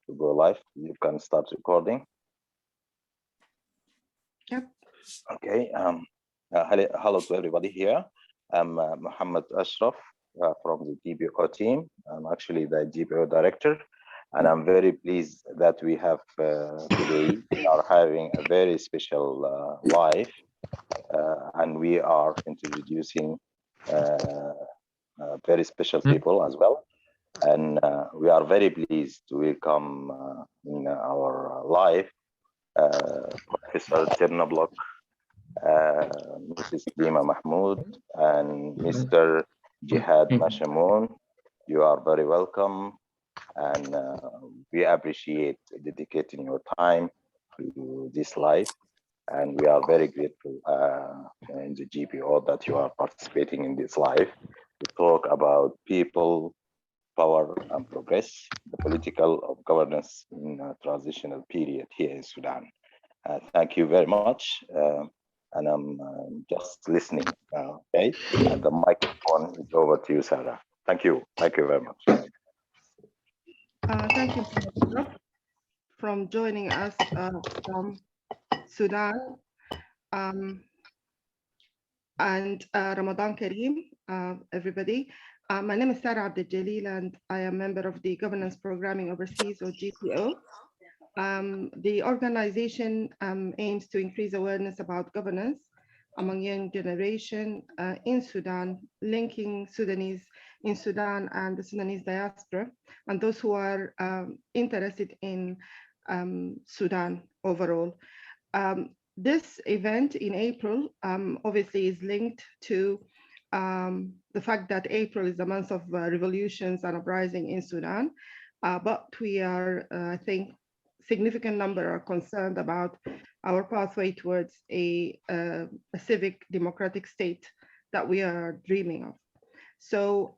to go live. You can start recording. Yep. Okay. Hello to everybody here. I'm Mohammed Ashraf from the GPO team. I'm actually the GPO director, and I'm very pleased that we have today, we are having a very special live, and we are introducing very special people as well. And we are very pleased to welcome in our live Professor Tirna Block, Mrs. Dima Mahmoud, and Mr. Jihad Mashamoun. You are very welcome, and we appreciate dedicating your time to this live. And we are very grateful in the GPO that you are participating in this live to talk about people, power, and progress, the political of governance in a transitional period here in Sudan. Thank you very much. And I'm just listening, okay? And the microphone is over to you, Sarah. Thank you. Thank you very much. Thank you for joining us from Sudan. And Ramadan Kareem, everybody. My name is Sarah Abdel Jalil, and I am a member of the Governance Programming Overseas, or GPO. The organization aims to increase awareness about governance among young generation in Sudan, linking Sudanese in Sudan and the Sudanese diaspora, and those who are interested in Sudan overall. This event in April obviously is linked to the fact that April is the month of revolutions and uprising in Sudan, but we are, I think, significant number are concerned about our pathway towards a civic democratic state that we are dreaming of. So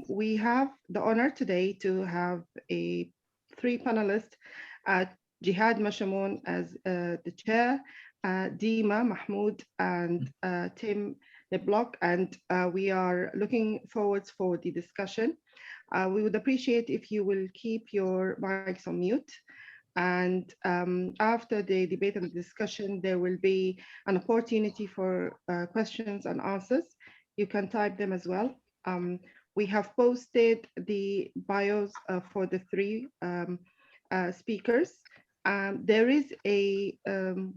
we have the honor today to have three panelists, Jihad Mashamoun as the chair, Dima Mahmoud, and Tim LeBlanc, and we are looking forward for the discussion. We would appreciate if you will keep your mics on mute. And after the debate and discussion, there will be an opportunity for questions and answers. You can type them as well. We have posted the bios for the three speakers. There is a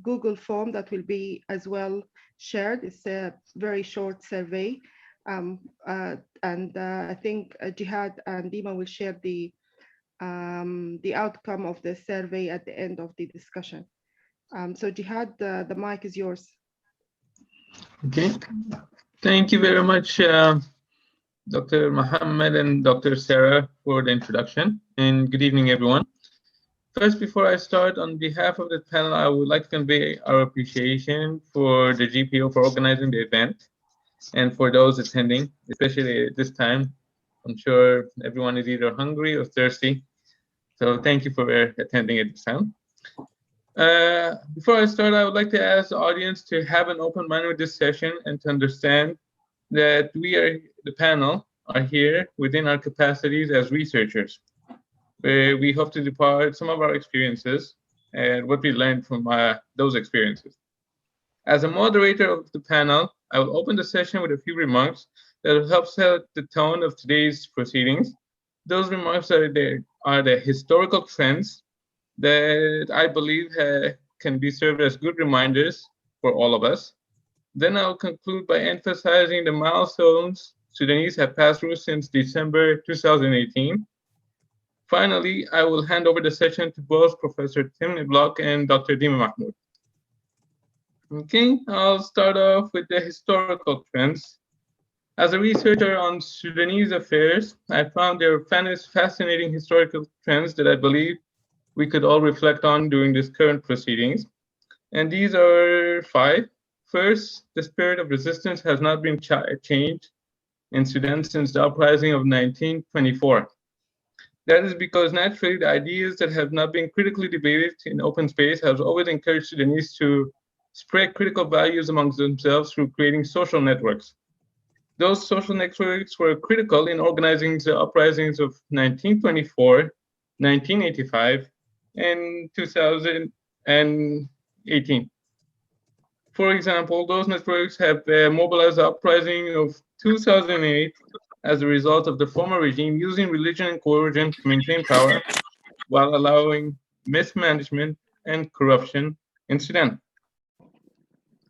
Google form that will be as well shared. It's a very short survey. And I think Jihad and Dima will share the outcome of the survey at the end of the discussion. So Jihad, the mic is yours. Okay, thank you very much, Dr. Mohammed and Dr. Sarah for the introduction, and good evening, everyone. First, before I start, on behalf of the panel, I would like to convey our appreciation for the GPO for organizing the event and for those attending, especially at this time. I'm sure everyone is either hungry or thirsty. So thank you for attending at this time. Before I start, I would like to ask the audience to have an open mind with this session and to understand that we are, the panel, are here within our capacities as researchers, where we hope to depart some of our experiences and what we learned from those experiences. As a moderator of the panel, I will open the session with a few remarks that will help set the tone of today's proceedings. Those remarks are the historical trends that I believe can be served as good reminders for all of us. Then I'll conclude by emphasizing the milestones Sudanese have passed through since December 2018. Finally, I will hand over the session to both Professor Tim LeBlanc and Dr. Dima Mahmoud. Okay, I'll start off with the historical trends. As a researcher on Sudanese affairs, I found there are fascinating historical trends that I believe we could all reflect on during this current proceedings. And these are 5. First, the spirit of resistance has not been changed in Sudan since the uprising of 1924. That is because naturally the ideas that have not been critically debated in open space have always encouraged Sudanese to spread critical values amongst themselves through creating social networks. Those social networks were critical in organizing the uprisings of 1924, 1985, in 2018. For example, those networks have mobilized the uprising of 2008 as a result of the former regime using religion and coercion to maintain power while allowing mismanagement and corruption in Sudan.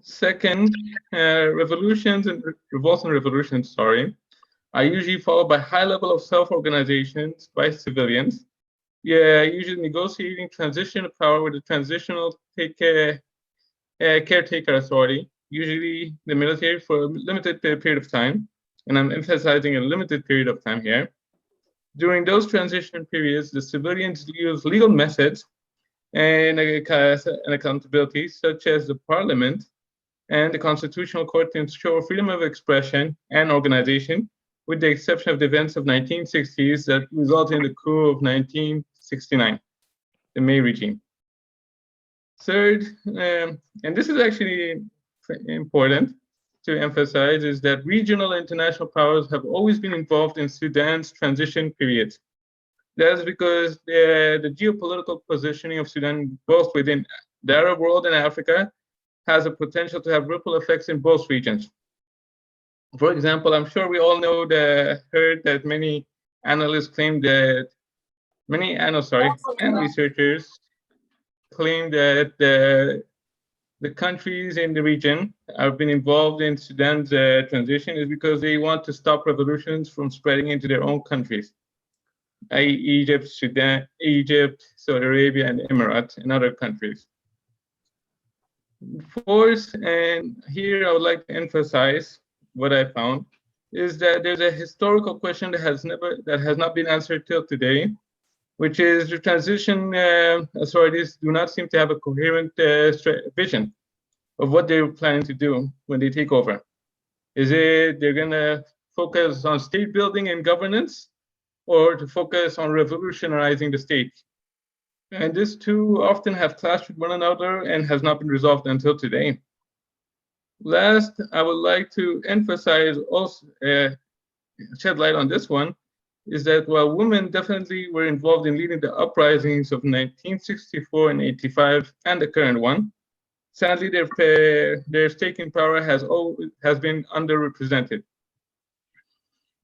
Second, revolutions and revolts and revolutions, are usually followed by high level of self-organizations by civilians, usually negotiating transition of power with the transitional caretaker authority, usually the military, for a limited period of time, and I'm emphasizing a limited period of time here. During those transition periods, the civilians use legal methods and accountability, such as the parliament and the constitutional court, to ensure freedom of expression and organization, with the exception of the events of 1960s that resulted in the coup of 1969, the May regime. Third, and this is actually important to emphasize, is that regional and international powers have always been involved in Sudan's transition periods. That's because the geopolitical positioning of Sudan, both within the Arab world and Africa, has a potential to have ripple effects in both regions. For example, I'm sure we all know heard that many analysts claim that and researchers claim that the countries in the region have been involved in Sudan's transition is because they want to stop revolutions from spreading into their own countries, i.e. Egypt, Sudan, Egypt, Saudi Arabia, and Emirates, and other countries. Fourth, and here I would like to emphasize what I found, is that there's a historical question that has not been answered till today, which is the transition authorities do not seem to have a coherent vision of what they're planning to do when they take over. Is it they're going to focus on state building and governance, or to focus on revolutionizing the state? And these two often have clashed with one another and has not been resolved until today. Last, I would like to emphasize, also shed light on this one, is that while women definitely were involved in leading the uprisings of 1964 and 85 and the current one, sadly their stake in power has been underrepresented.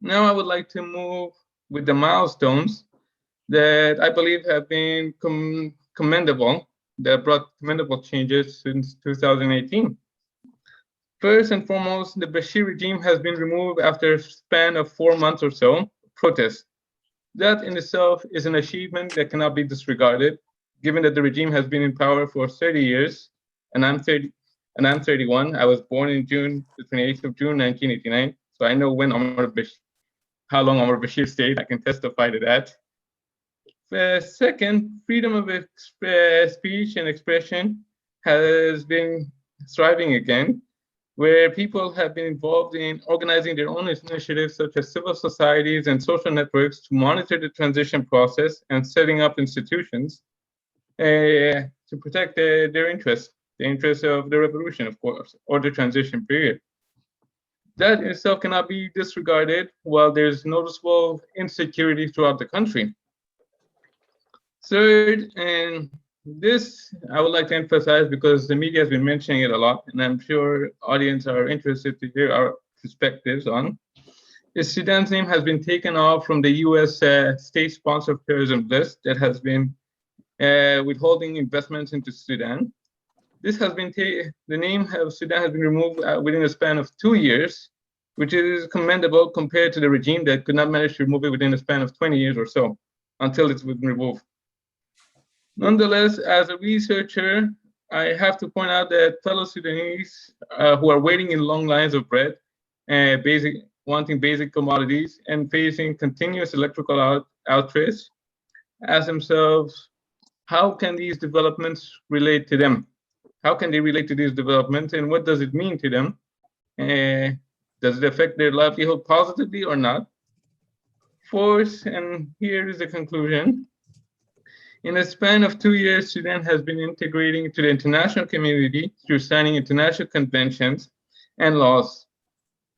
Now I would like to move with the milestones that I believe have been commendable, that brought commendable changes since 2018. First and foremost, the Bashir regime has been removed after a span of 4 months or so protests. That in itself is an achievement that cannot be disregarded, given that the regime has been in power for 30 years, and I'm 31. I was born in June, the 28th of June, 1989. So I know how long Omar Bashir stayed. I can testify to that. Second, freedom of speech and expression has been thriving again, where people have been involved in organizing their own initiatives, such as civil societies and social networks, to monitor the transition process and setting up institutions to protect their interests, the interests of the revolution, of course, or the transition period. That in itself cannot be disregarded while there's noticeable insecurity throughout the country. Third, and this I would like to emphasize because the media has been mentioning it a lot, and I'm sure audience are interested to hear our perspectives on, is Sudan's name has been taken off from the US state-sponsored terrorism list that has been withholding investments into Sudan. This has been the name of Sudan has been removed within a span of 2 years, which is commendable compared to the regime that could not manage to remove it within a span of 20 years or so, until it's been removed. Nonetheless, as a researcher, I have to point out that fellow Sudanese who are waiting in long lines of bread, wanting basic commodities, and facing continuous electrical outrage, ask themselves, how can these developments relate to them? How can they relate to these developments, and what does it mean to them? Does it affect their livelihood positively or not? Fourth, and here is the conclusion. In a span of 2 years, Sudan has been integrating into the international community through signing international conventions and laws.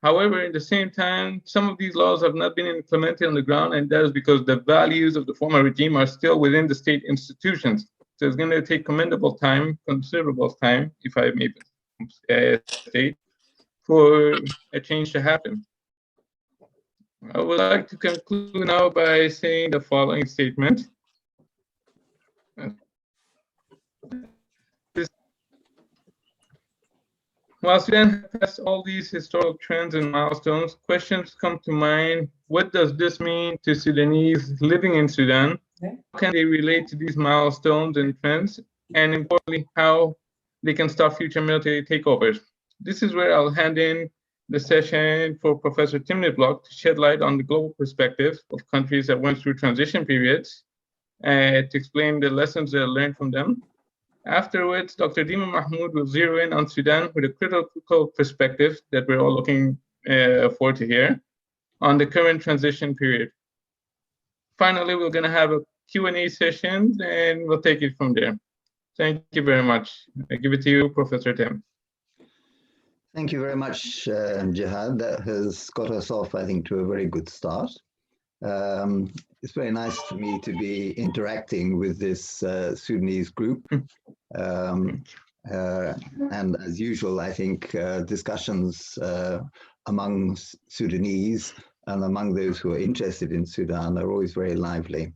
However, at the same time, some of these laws have not been implemented on the ground, and that is because the values of the former regime are still within the state institutions. So it's going to take commendable time, considerable time, if I may state, for a change to happen. I would like to conclude now by saying the following statement. While Sudan has passed all these historical trends and milestones, questions come to mind. What does this mean to Sudanese living in Sudan? How can they relate to these milestones and trends? And importantly, how they can stop future military takeovers? This is where I'll hand in the session for Professor Timnit-Block to shed light on the global perspective of countries that went through transition periods and to explain the lessons that are learned from them. Afterwards, Dr. Dima Mahmoud will zero in on Sudan with a critical perspective that we're all looking forward to hear on the current transition period. Finally, we're going to have a Q&A session and we'll take it from there. Thank you very much. I give it to you, Professor Tim. Thank you very much, Jihad. That has got us off, I think, to a very good start. It's very nice for me to be interacting with this Sudanese group. And as usual, I think discussions among Sudanese and among those who are interested in Sudan are always very lively.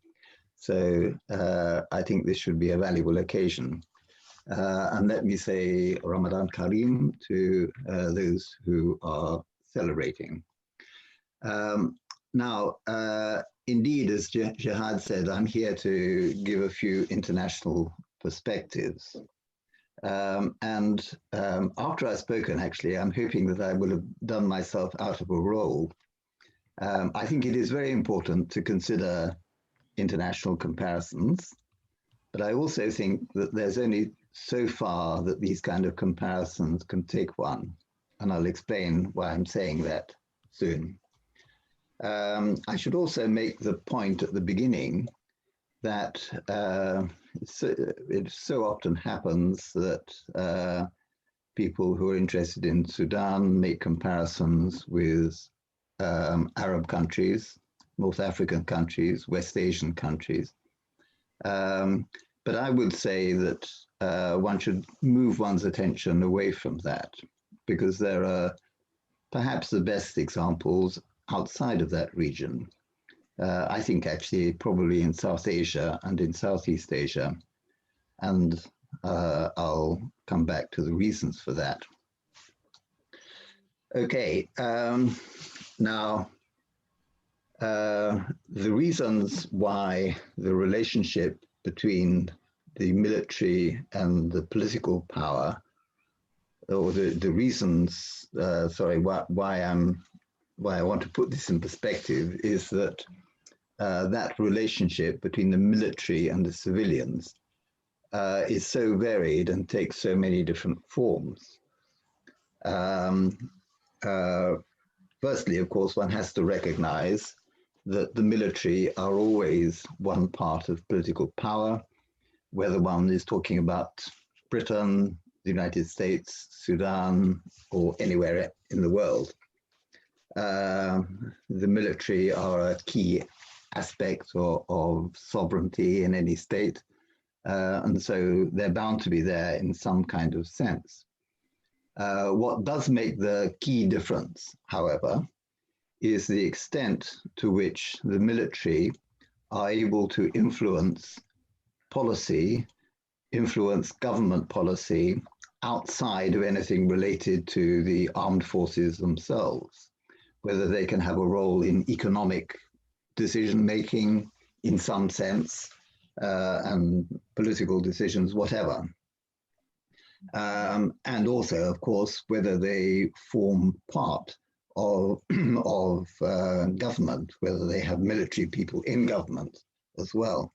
So I think this should be a valuable occasion. And let me say Ramadan Kareem to those who are celebrating. Now, indeed, as Jihad said, I'm here to give a few international perspectives. After I've spoken, actually, I'm hoping that I will have done myself out of a role. I think it is very important to consider international comparisons, but I also think that there's only so far that these kind of comparisons can take one, and I'll explain why I'm saying that soon. I should also make the point at the beginning that it so often happens that people who are interested in Sudan make comparisons with Arab countries, North African countries, West Asian countries. But I would say that one should move one's attention away from that, because there are perhaps the best examples outside of that region. I think actually probably in South Asia and in Southeast Asia. And I'll come back to the reasons for that. Okay, now the reasons why the relationship between the military and the political power, or the reasons, why I want to put this in perspective is that that relationship between the military and the civilians is so varied and takes so many different forms. Firstly, of course, one has to recognize that the military are always one part of political power, whether one is talking about Britain, the United States, Sudan, or anywhere in the world. The military are a key aspect of sovereignty in any state, and so they're bound to be there in some kind of sense. What does make the key difference, however, is the extent to which the military are able to influence policy, influence government policy outside of anything related to the armed forces themselves, whether they can have a role in economic decision-making in some sense, and political decisions, whatever. And also, of course, whether they form part of government, whether they have military people in government as well.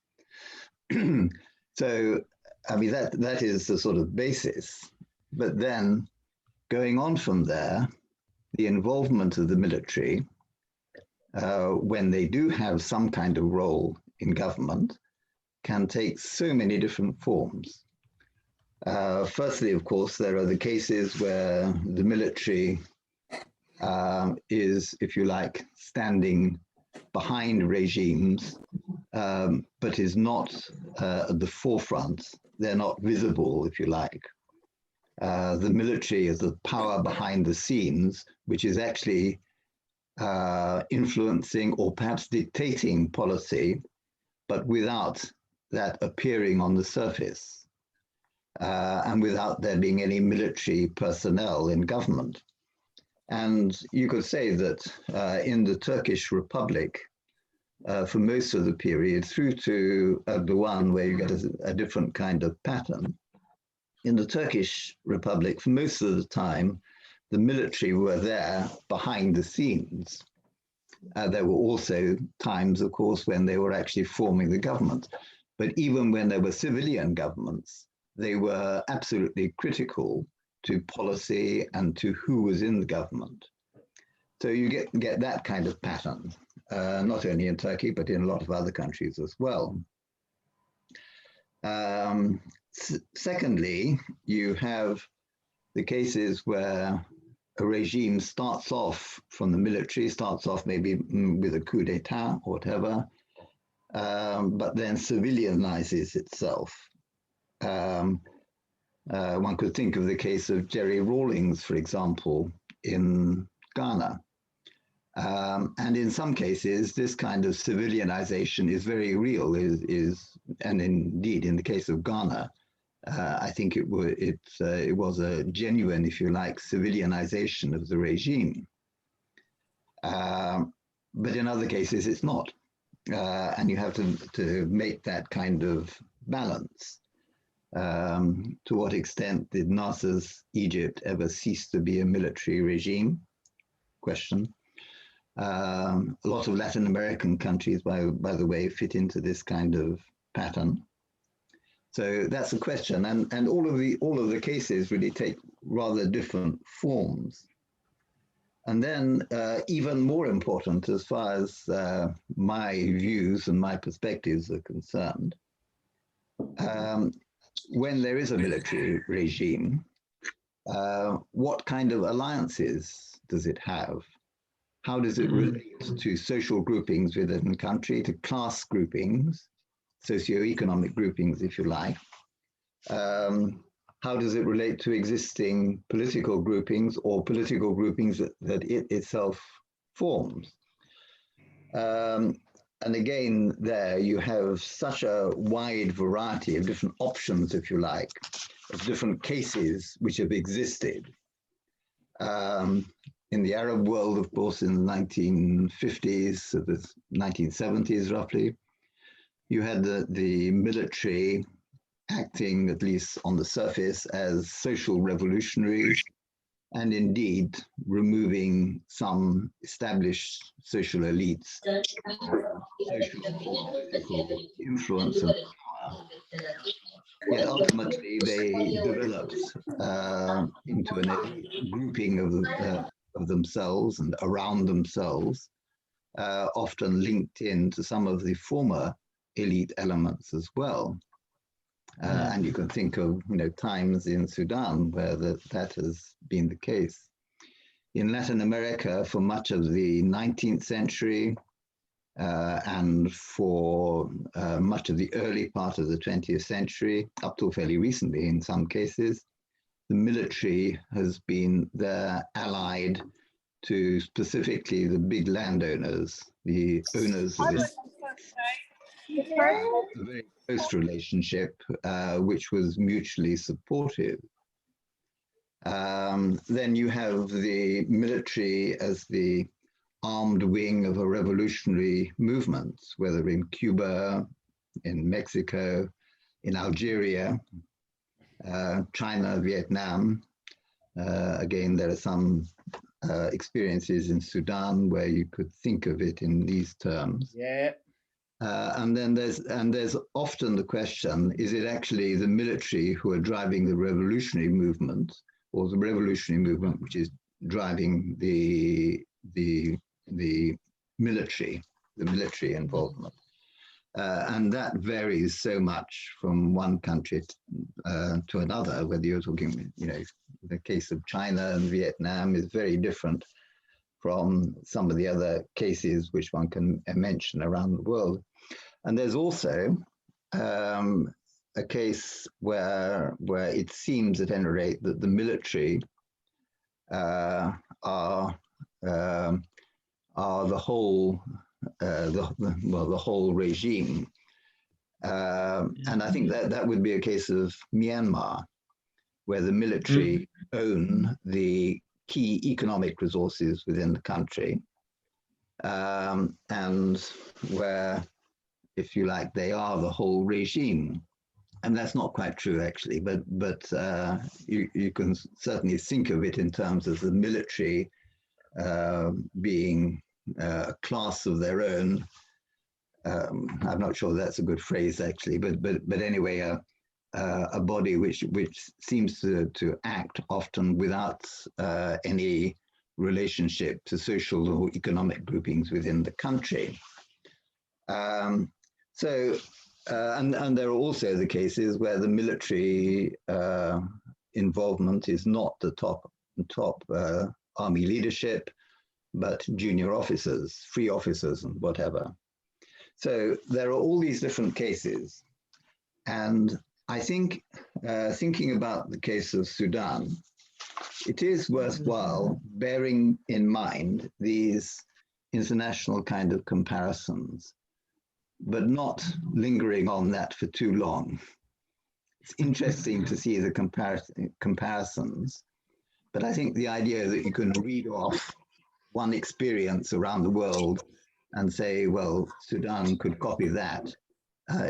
So, I mean, that is the sort of basis. But then, going on from there, the involvement of the military, when they do have some kind of role in government, can take so many different forms. Firstly, of course, there are the cases where the military is, if you like, standing behind regimes, but is not at the forefront. They're not visible, if you like. The military is the power behind the scenes, which is actually influencing or perhaps dictating policy, but without that appearing on the surface, and without there being any military personnel in government. And you could say that in the Turkish Republic, for most of the period, through to Erdogan, where you get a different kind of pattern, in the Turkish Republic, for most of the time, the military were there behind the scenes. There were also times, of course, when they were actually forming the government. But even when there were civilian governments, they were absolutely critical to policy and to who was in the government. So you get that kind of pattern, not only in Turkey, but in a lot of other countries as well. Secondly, you have the cases where a regime starts off from the military, starts off maybe with a coup d'etat or whatever, but then civilianizes itself. One could think of the case of Jerry Rawlings, for example, in Ghana. And in some cases, this kind of civilianization is very real, and indeed, in the case of Ghana, I think it was a genuine, if you like, civilianization of the regime. But in other cases, it's not. And you have to make that kind of balance. To what extent did Nasser's Egypt ever cease to be a military regime? Question. A lot of Latin American countries, by the way, fit into this kind of pattern. So that's a question, and all of the cases really take rather different forms. And then, even more important, as far as my views and my perspectives are concerned, when there is a military regime, what kind of alliances does it have? How does it relate to social groupings within the country, to class groupings, socioeconomic groupings, if you like? How does it relate to existing political groupings or political groupings that it itself forms? And again, there you have such a wide variety of different options, if you like, of different cases which have existed. In the Arab world, of course, in the 1950s, the 1970s roughly, you had the military acting, at least on the surface, as social revolutionaries, and indeed removing some established social elites, social or political influence and power. Yet ultimately they developed into an elite grouping of themselves and around themselves, often linked in to some of the former elite elements as well. And you can think of times in Sudan where that has been the case. In Latin America, for much of the 19th century and for much of the early part of the 20th century, up till fairly recently in some cases, the military has been there allied to specifically the big landowners, the owners of it. A very close relationship, which was mutually supportive. Then you have the military as the armed wing of a revolutionary movement, whether in Cuba, in Mexico, in Algeria, China, Vietnam. Again, there are some experiences in Sudan where you could think of it in these terms. Yeah. And then there's often the question: is it actually the military who are driving the revolutionary movement, or the revolutionary movement which is driving the military involvement? And that varies so much from one country to another. Whether you're talking, the case of China and Vietnam is very different from some of the other cases which one can mention around the world. And there's also a case where it seems at any rate that the military are the whole the whole regime, and I think that would be a case of Myanmar, where the military own the key economic resources within the country, and where, if you like, they are the whole regime. And that's not quite true, actually, but you can certainly think of it in terms of the military being a class of their own. I'm not sure that's a good phrase, actually, but anyway, a body which seems to act often without any relationship to social or economic groupings within the country. And there are also the cases where the military involvement is not the top army leadership, but junior officers, free officers, and whatever. So there are all these different cases. And I think thinking about the case of Sudan, it is worthwhile bearing in mind these international kind of comparisons, but not lingering on that for too long. It's interesting to see the comparisons, but I think the idea that you can read off one experience around the world and say, well, Sudan could copy that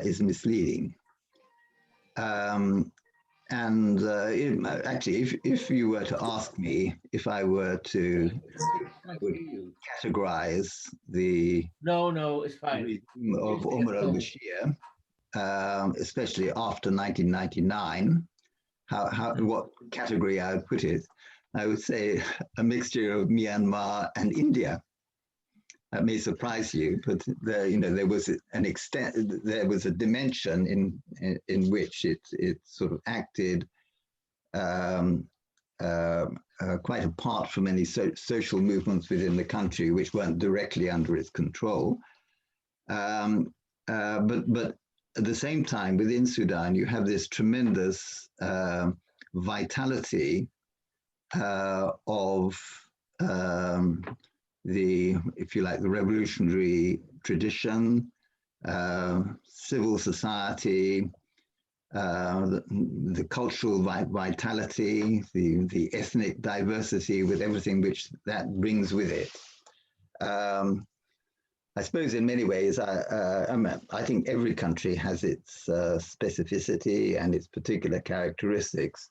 is misleading. Actually, if you were to ask me if I were to categorize the it's fine. regime of Omar al-Bashir, especially after 1999, what category I would put it, I would say a mixture of Myanmar and India. That may surprise you, but there was an extent, there was a dimension in which it sort of acted quite apart from any social movements within the country, which weren't directly under its control. But at the same time, within Sudan, you have this tremendous vitality of if you like, the revolutionary tradition, civil society, the cultural vitality, the ethnic diversity, with everything which that brings with it. I suppose in many ways, I think every country has its specificity and its particular characteristics,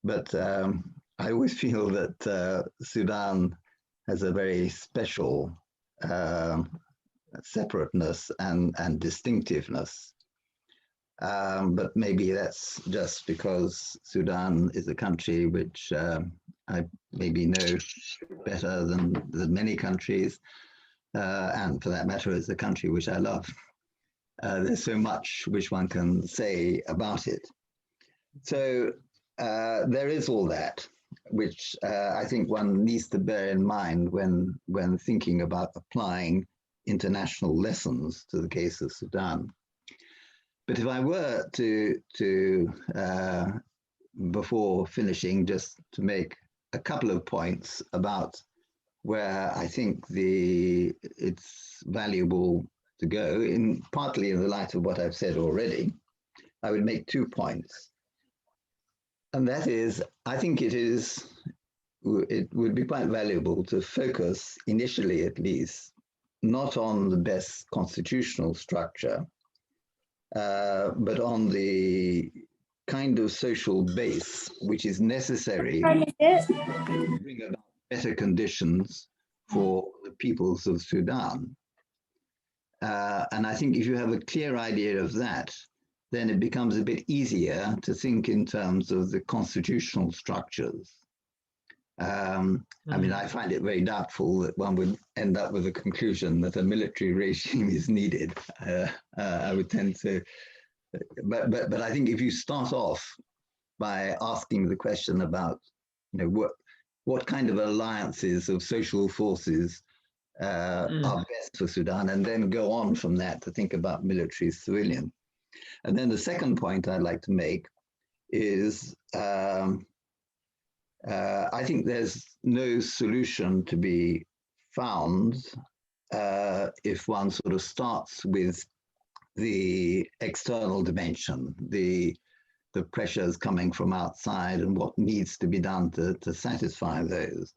but I always feel that Sudan has a very special separateness and distinctiveness. But maybe that's just because Sudan is a country which I maybe know better than many countries, and for that matter, it's a country which I love. There's so much which one can say about it. So there is all that, which I think one needs to bear in mind when thinking about applying international lessons to the case of Sudan. But if I were to before finishing, just to make a couple of points about where I think it's valuable to go, partly in the light of what I've said already, I would make 2 points. And that is, I think it would be quite valuable to focus, initially at least, not on the best constitutional structure, but on the kind of social base which is necessary to bring about better conditions for the peoples of Sudan. And I think if you have a clear idea of that, then it becomes a bit easier to think in terms of the constitutional structures. I mean, I find it very doubtful that one would end up with a conclusion that a military regime is needed. I would tend to, but I think if you start off by asking the question about, what kind of alliances of social forces are best for Sudan, and then go on from that to think about military civilian. And then the second point I'd like to make is I think there's no solution to be found if one sort of starts with the external dimension, the pressures coming from outside and what needs to be done to satisfy those.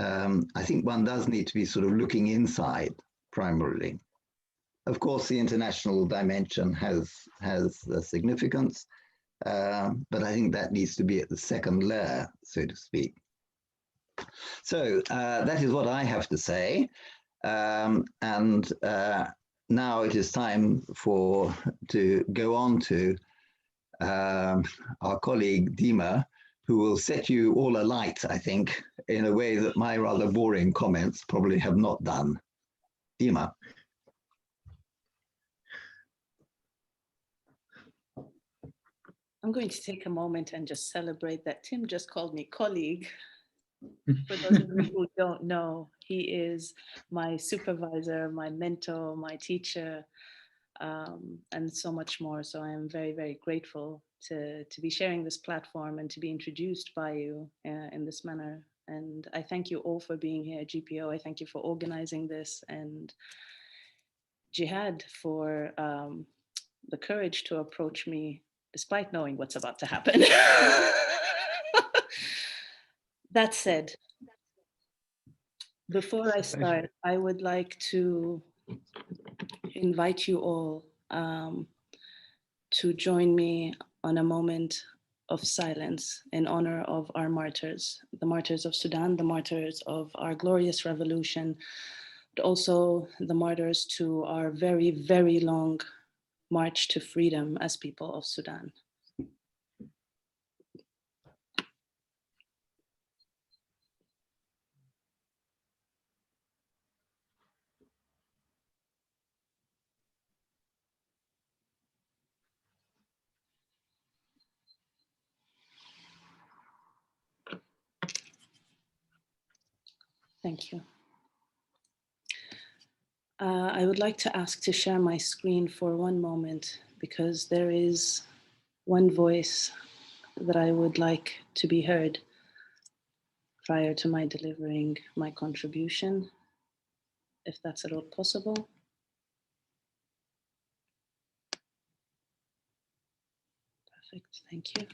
I think one does need to be sort of looking inside primarily. Of course, the international dimension has a significance, but I think that needs to be at the second layer, so to speak. So that is what I have to say. And now it is time to go on to our colleague Dima, who will set you all alight, I think, in a way that my rather boring comments probably have not done. Dima. I'm going to take a moment and just celebrate that Tim just called me colleague. For those of you who don't know, he is my supervisor, my mentor, my teacher, and so much more. So I am very, very grateful to be sharing this platform and to be introduced by you in this manner. And I thank you all for being here at GPO. I thank you for organizing this, and Jihad for the courage to approach me despite knowing what's about to happen. That said, before I start, I would like to invite you all to join me on a moment of silence in honor of our martyrs, the martyrs of Sudan, the martyrs of our glorious revolution, but also the martyrs to our very, very long march to freedom as people of Sudan. Thank you. I would like to ask to share my screen for one moment, because there is one voice that I would like to be heard prior to my delivering my contribution, if that's at all possible. Perfect, thank you.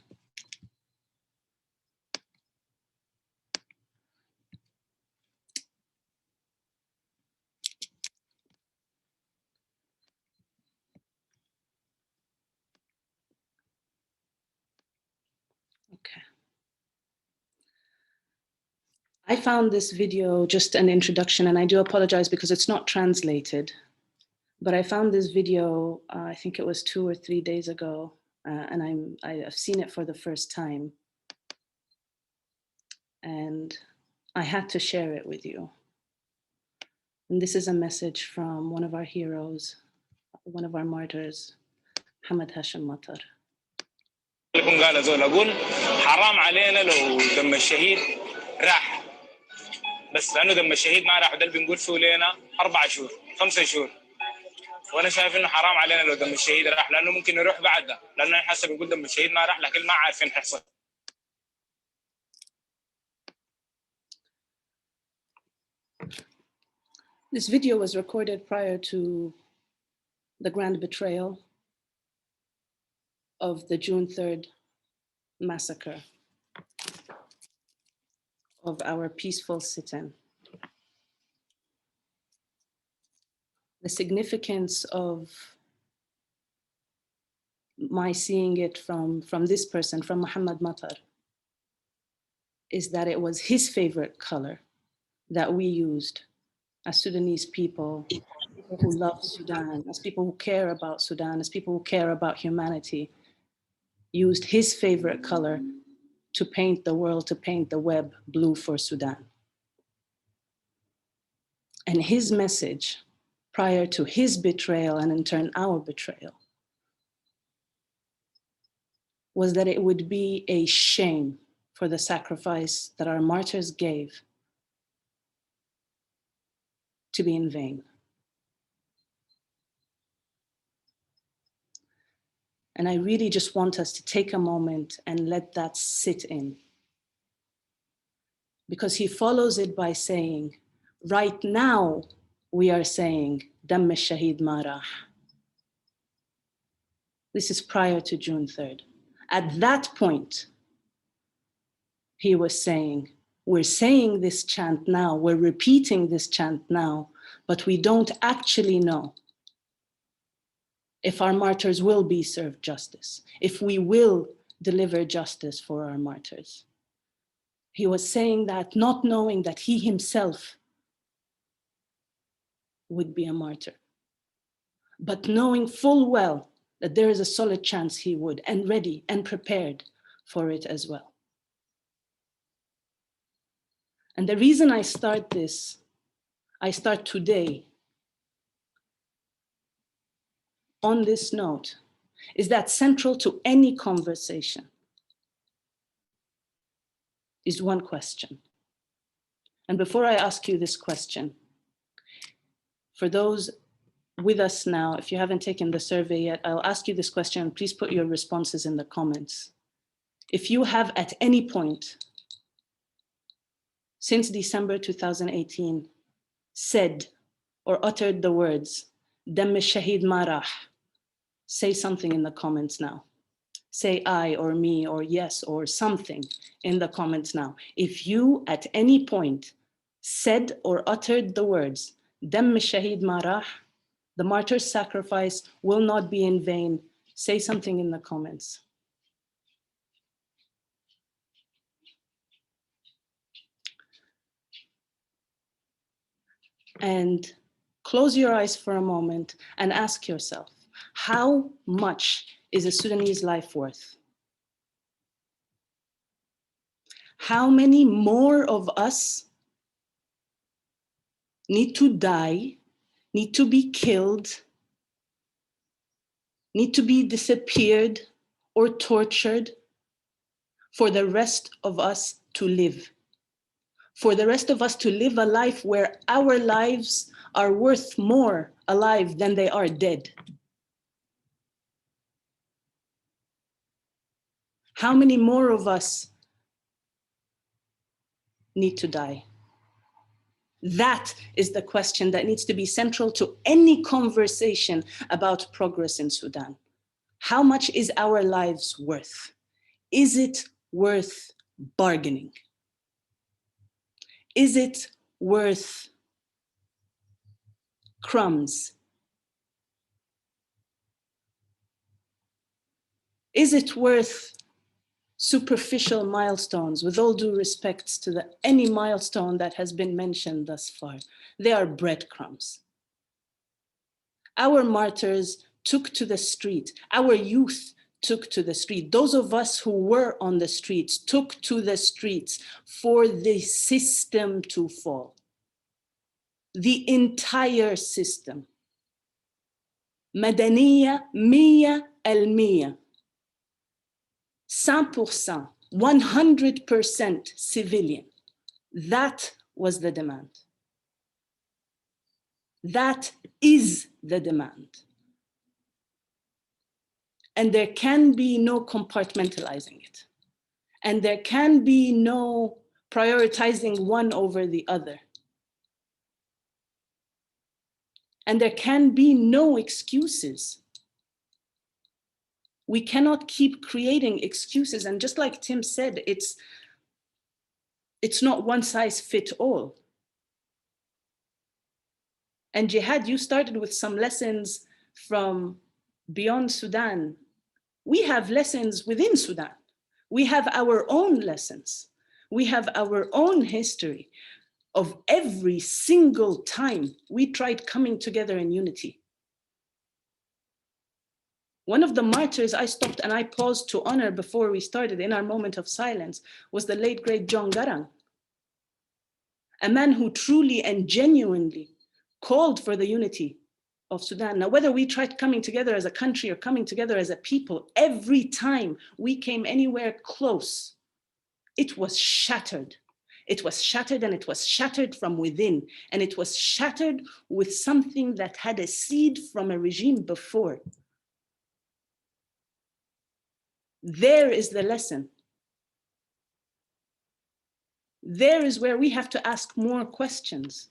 Okay. I found this video just an introduction, and I do apologize because it's not translated, but I found this video, I think it was 2 or 3 days ago, and I've seen it for the first time. And I had to share it with you. And this is a message from one of our heroes, one of our martyrs, Hamad Hashim Matar. قال زول أقول حرام علينا لو دم الشهيد راح، بس لأنه دم الشهيد ما راح، ده اللي بنقول فيه لنا 4 شهور 5 شهور، وأنا شايف إنه حرام علينا لو دم الشهيد راح، لأنه ممكن يروح بعد ده، لأنه حسب بنقول دم الشهيد ما راح، لكن ما عارفين حيحصل. This video was recorded prior to the grand betrayal of the June 3rd massacre of our peaceful sit-in. The significance of my seeing it from this person, from Muhammad Matar, is that it was his favorite color that we used as Sudanese people who love Sudan, as people who care about Sudan, as people who care about humanity, used his favorite color to paint the world, to paint the web blue for Sudan. And his message prior to his betrayal, and in turn our betrayal, was that it would be a shame for the sacrifice that our martyrs gave to be in vain. And I really just want us to take a moment and let that sit in. Because he follows it by saying, right now we are saying, Damm al-Shahid ma rah. This is prior to June 3rd. At that point, he was saying, we're saying this chant now, we're repeating this chant now, but we don't actually know if our martyrs will be served justice, if we will deliver justice for our martyrs. He was saying that not knowing that he himself would be a martyr, but knowing full well that there is a solid chance he would, and ready and prepared for it as well. And the reason I start this, I start today on this note, is that central to any conversation is one question. And before I ask you this question, for those with us now, if you haven't taken the survey yet, I'll ask you this question. Please put your responses in the comments. If you have at any point since December 2018 said or uttered the words, Damm al-Shahid ma rah, say something in the comments now. Say I or me or yes or something in the comments now. If you at any point said or uttered the words, Damm al-Shahid ma rah, the martyr's sacrifice will not be in vain, say something in the comments. And close your eyes for a moment and ask yourself, how much is a Sudanese life worth? How many more of us need to die, need to be killed, need to be disappeared or tortured for the rest of us to live? For the rest of us to live a life where our lives are worth more alive than they are dead? How many more of us need to die? That is the question that needs to be central to any conversation about progress in Sudan. How much is our lives worth? Is it worth bargaining? Is it worth crumbs? Is it worth superficial milestones? With all due respect to any milestone that has been mentioned thus far, they are breadcrumbs. Our martyrs took to the street, our youth took to the street. Those of us who were on the streets took to the streets for the system to fall. The entire system. Madaniya 100%. 100%, 100% civilian. That was the demand. That is the demand. And there can be no compartmentalizing it. And there can be no prioritizing one over the other. And there can be no excuses. We cannot keep creating excuses. And just like Tim said, it's not one size fits all. And Jihad, you started with some lessons from beyond Sudan. We have lessons within Sudan. We have our own lessons. We have our own history of every single time we tried coming together in unity. One of the martyrs I stopped and I paused to honor before we started in our moment of silence was the late great John Garang, a man who truly and genuinely called for the unity of Sudan. Now, whether we tried coming together as a country or coming together as a people, every time we came anywhere close it was shattered. It was shattered, and it was shattered from within. And it was shattered with something that had a seed from a regime before. There is the lesson. There is where we have to ask more questions.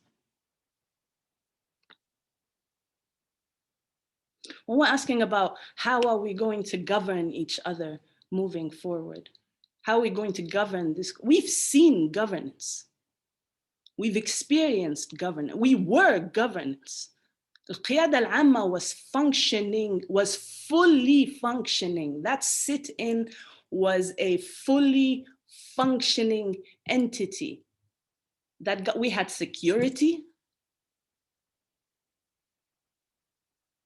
When we're asking about how are we going to govern each other moving forward? How are we going to govern this? We've seen governance. We've experienced governance. We were governance. القيادة العامة was functioning, was fully functioning. That sit-in was a fully functioning entity. We had security.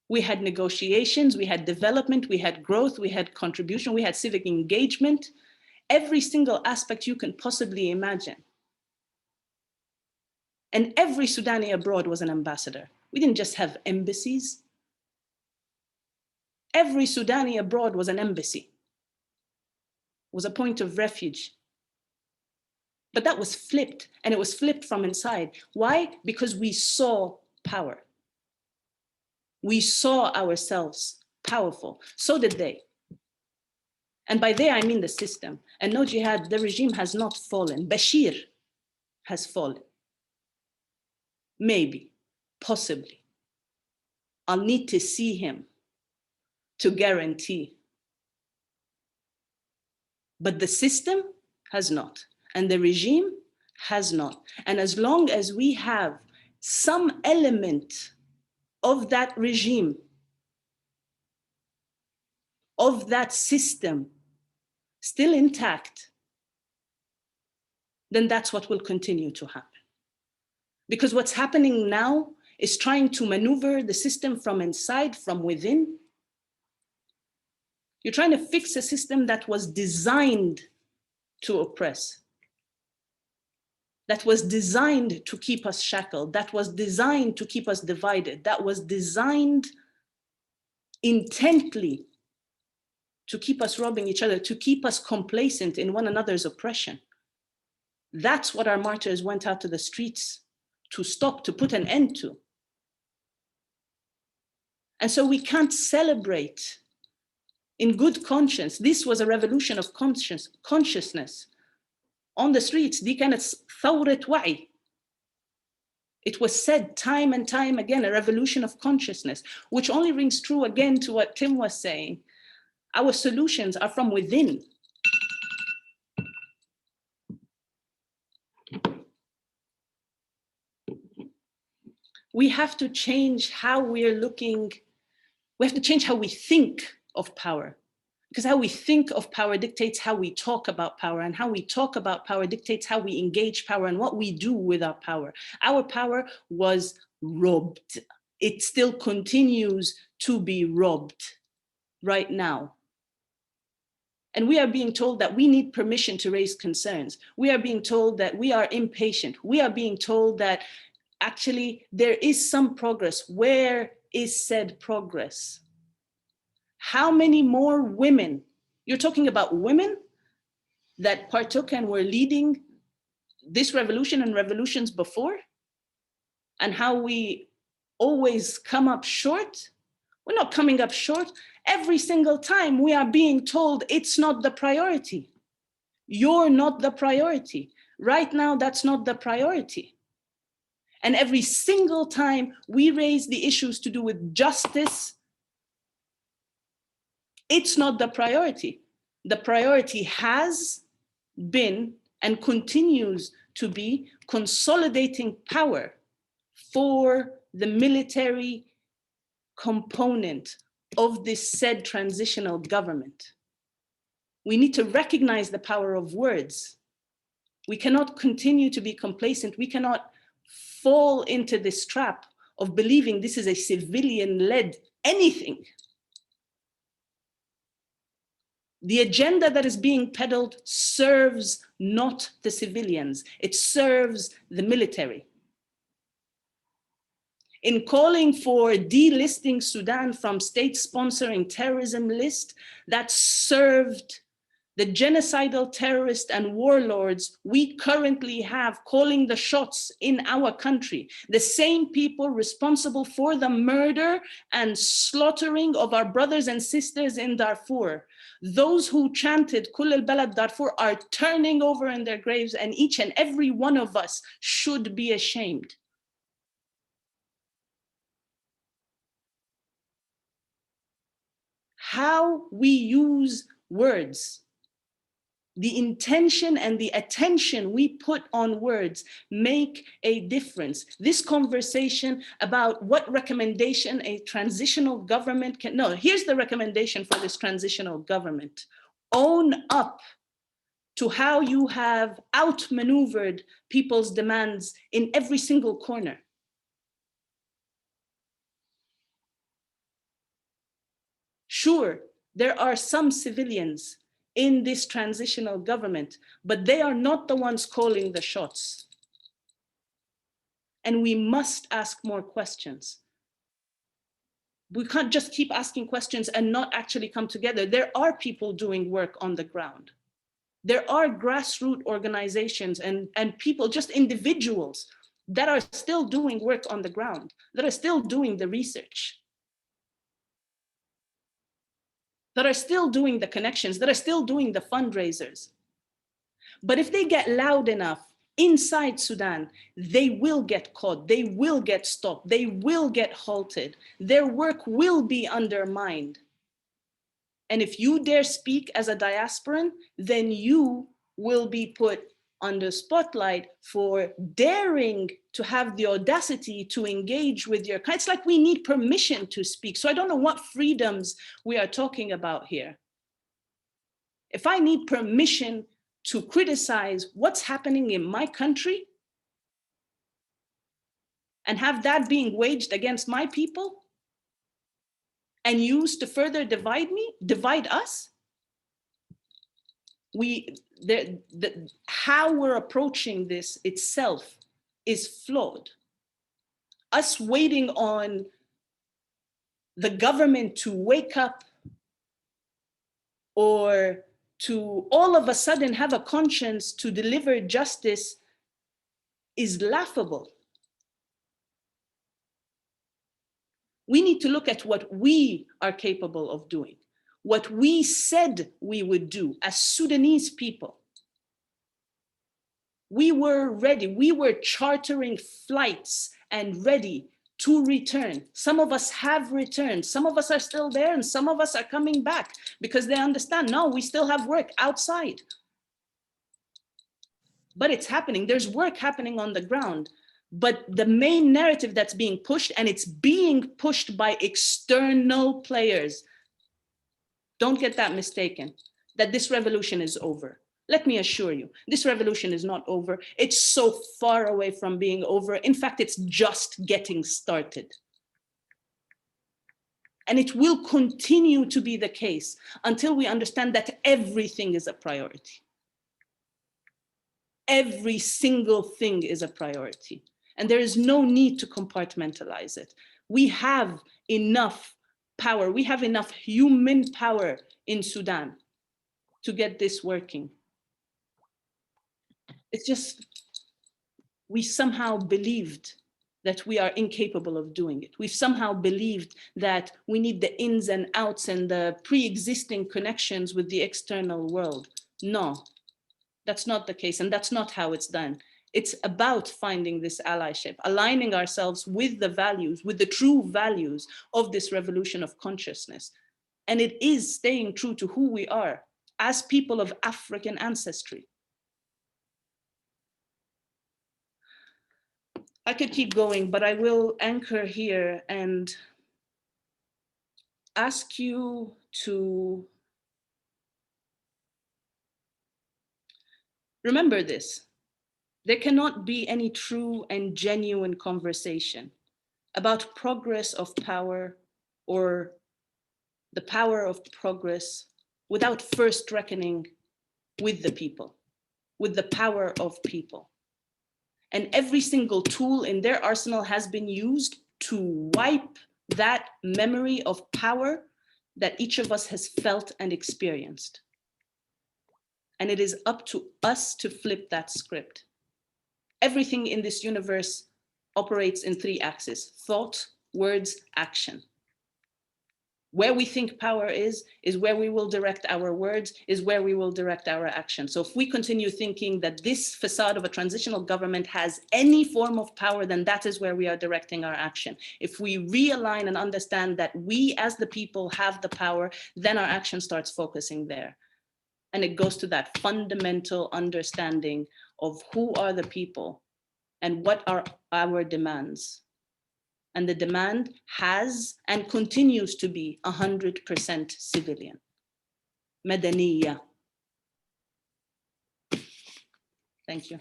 We had negotiations, we had development, we had growth, we had contribution, we had civic engagement. Every single aspect you can possibly imagine. And every Sudani abroad was an ambassador. We didn't just have embassies. Every Sudani abroad was an embassy, was a point of refuge. But that was flipped, and it was flipped from inside. Why? Because we saw power. We saw ourselves powerful. So did they. And by they, I mean the system. And no, Jihad, the regime has not fallen. Bashir has fallen. Maybe, possibly. I'll need to see him to guarantee. But the system has not, and the regime has not. And as long as we have some element of that regime, of that system still intact, then that's what will continue to happen. Because what's happening now is trying to maneuver the system from inside, from within. You're trying to fix a system that was designed to oppress, that was designed to keep us shackled, that was designed to keep us divided, that was designed intently to keep us robbing each other, to keep us complacent in one another's oppression. That's what our martyrs went out to the streets to stop, to put an end to. And so we can't celebrate in good conscience. This was a revolution of consciousness on the streets. دي كانت ثورة وعي. It was said time and time again, a revolution of consciousness, which only rings true again to what Tim was saying. Our solutions are from within. We have to change how we're looking. We have to change how we think of power, because how we think of power dictates how we talk about power, and how we talk about power dictates how we engage power and what we do with our power. Our power was robbed. It still continues to be robbed right now. And we are being told that we need permission to raise concerns. We are being told that we are impatient. We are being told that actually there is some progress. Where is said progress? How many more women? You're talking about women that partook and were leading this revolution and revolutions before, and how we always come up short. We're not coming up short. Every single time we are being told it's not the priority. You're not the priority. Right now, that's not the priority. And every single time we raise the issues to do with justice, it's not the priority. The priority has been and continues to be consolidating power for the military component of this said transitional government. We need to recognize the power of words. We cannot continue to be complacent. We cannot fall into this trap of believing this is a civilian-led anything. The agenda that is being peddled serves not the civilians, it serves the military. In calling for delisting Sudan from state-sponsoring terrorism list, that served the genocidal terrorists and warlords we currently have calling the shots in our country, the same people responsible for the murder and slaughtering of our brothers and sisters in Darfur, those who chanted Kul al-Balad Darfur are turning over in their graves, and each and every one of us should be ashamed. How we use words, the intention and the attention we put on words make a difference. This conversation about what recommendation a transitional government can, no, here's the recommendation for this transitional government. Own up to how you have outmaneuvered people's demands in every single corner. Sure, there are some civilians in this transitional government, but they are not the ones calling the shots. And we must ask more questions. We can't just keep asking questions and not actually come together. There are people doing work on the ground. There are grassroots organizations and people, just individuals, that are still doing work on the ground, that are still doing the research, that are still doing the connections, that are still doing the fundraisers. But if they get loud enough inside Sudan, they will get caught, they will get stopped, they will get halted, their work will be undermined. And if you dare speak as a diasporan, then you will be put under spotlight for daring to have the audacity to engage with your kind. It's like we need permission to speak. So I don't know what freedoms we are talking about here. If I need permission to criticize what's happening in my country and have that being waged against my people and used to further divide us, how we're approaching this itself is flawed. Us waiting on the government to wake up or to all of a sudden have a conscience to deliver justice is laughable. We need to look at what we are capable of doing, what we said we would do as Sudanese people. We were ready, we were chartering flights and ready to return. Some of us have returned, some of us are still there, and some of us are coming back because they understand, no, we still have work outside. But it's happening, there's work happening on the ground. But the main narrative that's being pushed, and it's being pushed by external players, don't get that mistaken, that this revolution is over. Let me assure you, this revolution is not over. It's so far away from being over. In fact, it's just getting started. And it will continue to be the case until we understand that everything is a priority. Every single thing is a priority. And there is no need to compartmentalize it. We have enough power. We have enough human power in Sudan to get this working. It's just, we somehow believed that we are incapable of doing it. We've somehow believed that we need the ins and outs and the pre-existing connections with the external world. No, that's not the case, and that's not how it's done. It's about finding this allyship, aligning ourselves with the values, with the true values of this revolution of consciousness. And it is staying true to who we are as people of African ancestry. I could keep going, but I will anchor here and ask you to remember this. There cannot be any true and genuine conversation about progress of power or the power of progress without first reckoning with the people, with the power of people. And every single tool in their arsenal has been used to wipe that memory of power that each of us has felt and experienced. And it is up to us to flip that script. Everything in this universe operates in 3 axes: thought, words, action. Where we think power is where we will direct our words, is where we will direct our action. So if we continue thinking that this facade of a transitional government has any form of power, then that is where we are directing our action. If we realign and understand that we as the people have the power, then our action starts focusing there. And it goes to that fundamental understanding of who are the people and what are our demands. And the demand has and continues to be 100% civilian. Madaniya. Thank you.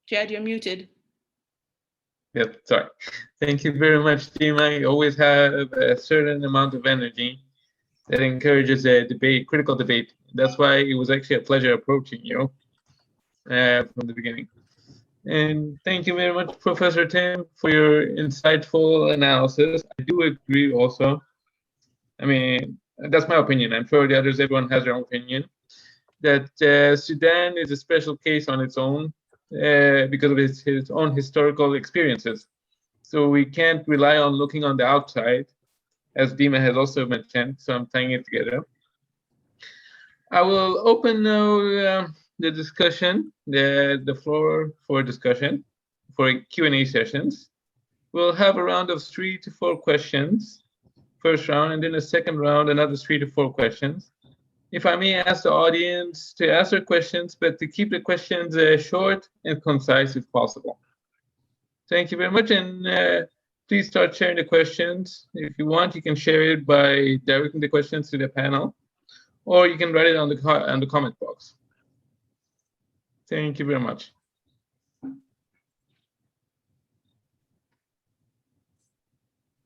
Jad, you're muted. Yep, sorry. Thank you very much, Dima. You always have a certain amount of energy that encourages a debate, critical debate. That's why it was actually a pleasure approaching you from the beginning. And thank you very much, Professor Tim, for your insightful analysis. I do agree also. I mean, that's my opinion. I'm sure the others, everyone has their own opinion, that Sudan is a special case on its own because of its own historical experiences. So we can't rely on looking on the outside, as Dima has also mentioned, so I'm tying it together. I will open now the discussion, the floor for discussion, for Q&A sessions. We'll have a round of 3 to 4 questions, first round, and then a second round, another 3 to 4 questions. If I may ask the audience to ask their questions, but to keep the questions short and concise if possible. Thank you very much, and please start sharing the questions. If you want, you can share it by directing the questions to the panel, or you can write it on the comment box. Thank you very much.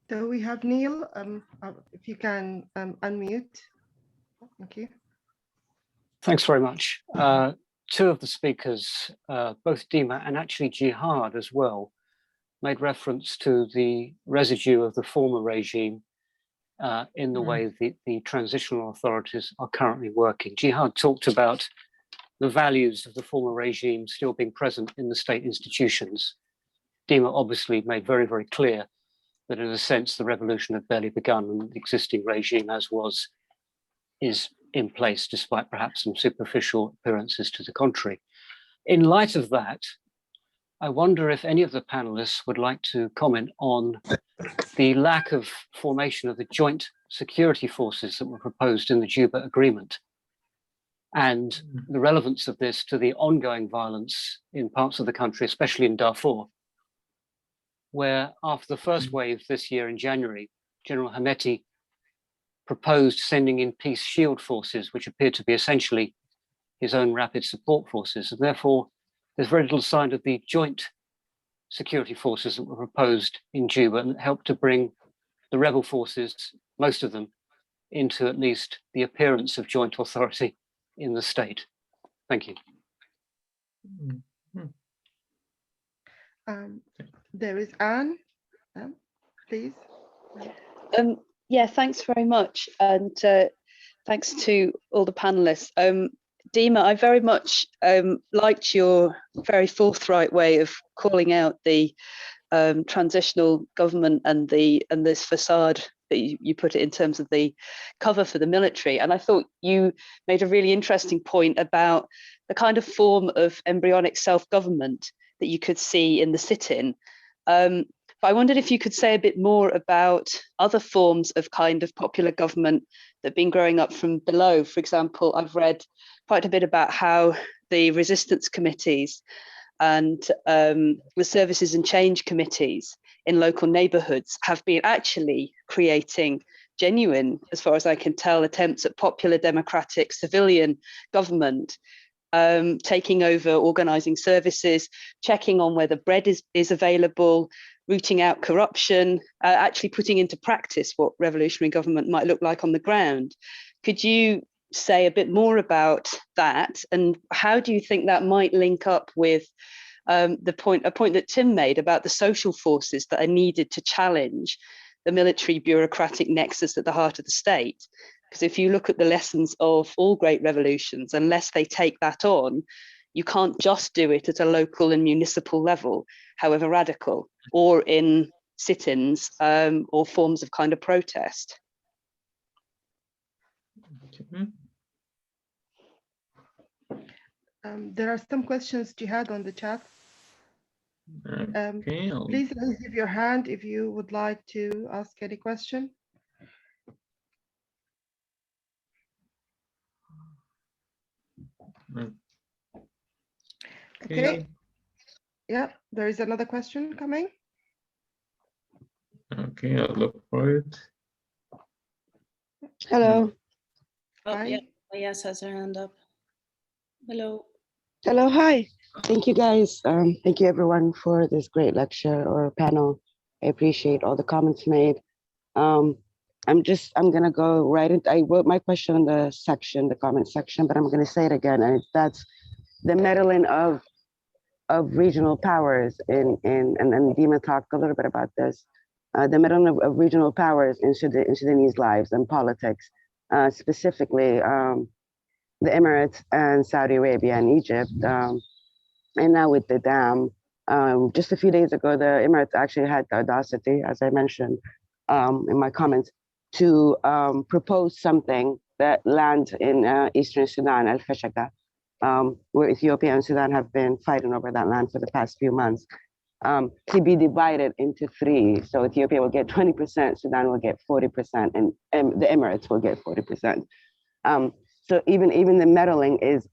So we have Neil, if you can unmute. Thank you. Thanks very much. 2 of the speakers, both Dima and actually Jihad as well, made reference to the residue of the former regime in the way the transitional authorities are currently working. Jihad talked about the values of the former regime still being present in the state institutions. Dima obviously made very, very clear that in a sense the revolution had barely begun and the existing regime as was is in place, despite perhaps some superficial appearances to the contrary. In light of that, I wonder if any of the panelists would like to comment on the lack of formation of the joint security forces that were proposed in the Juba Agreement, and the relevance of this to the ongoing violence in parts of the country, especially in Darfur, where after the first wave this year in January, General Hameti proposed sending in peace shield forces, which appeared to be essentially his own rapid support forces. And therefore, there's very little sign of the joint security forces that were proposed in Juba and helped to bring the rebel forces, most of them, into at least the appearance of joint authority in the state. Thank you. There is Anne, please. Yeah, thanks very much. And thanks to all the panelists. Dima, I very much liked your very forthright way of calling out the transitional government and this facade that you put it in terms of the cover for the military. And I thought you made a really interesting point about the kind of form of embryonic self-government that you could see in the sit-in. But I wondered if you could say a bit more about other forms of kind of popular government that have been growing up from below. For example, I've read quite a bit about how the resistance committees and the services and change committees in local neighbourhoods have been actually creating genuine, as far as I can tell, attempts at popular democratic civilian government, taking over organising services, checking on whether bread is available, rooting out corruption, actually putting into practice what revolutionary government might look like on the ground. Could you say a bit more about that, and how do you think that might link up with a point that Tim made about the social forces that are needed to challenge the military bureaucratic nexus at the heart of the state? Because if you look at the lessons of all great revolutions, unless they take that on, you can't just do it at a local and municipal level, however radical, or in sit-ins or forms of kind of protest. There are some questions Jihad on the chat. Please raise your hand if you would like to ask any question. Okay. Yeah, there is another question coming. Okay, I'll look for it. Hello. Oh, Hi. yeah, Ayas has her hand up. Hello. Hello, hi. Thank you guys. Thank you everyone for this great lecture or panel. I appreciate all the comments made. I'm gonna go right into, I wrote my question in the section, the comment section, but I'm gonna say it again. And that's the meddling of regional powers and Dima talked a little bit about this. The meddling of regional powers in Sudanese lives and politics, specifically the Emirates and Saudi Arabia and Egypt. And now with the dam, just a few days ago, the Emirates actually had the audacity, as I mentioned in my comments, to propose something that lands in Eastern Sudan, Al-Fashaka, where Ethiopia and Sudan have been fighting over that land for the past few months, to be divided into three. So Ethiopia will get 20%, Sudan will get 40%, and the Emirates will get 40%. So even the meddling is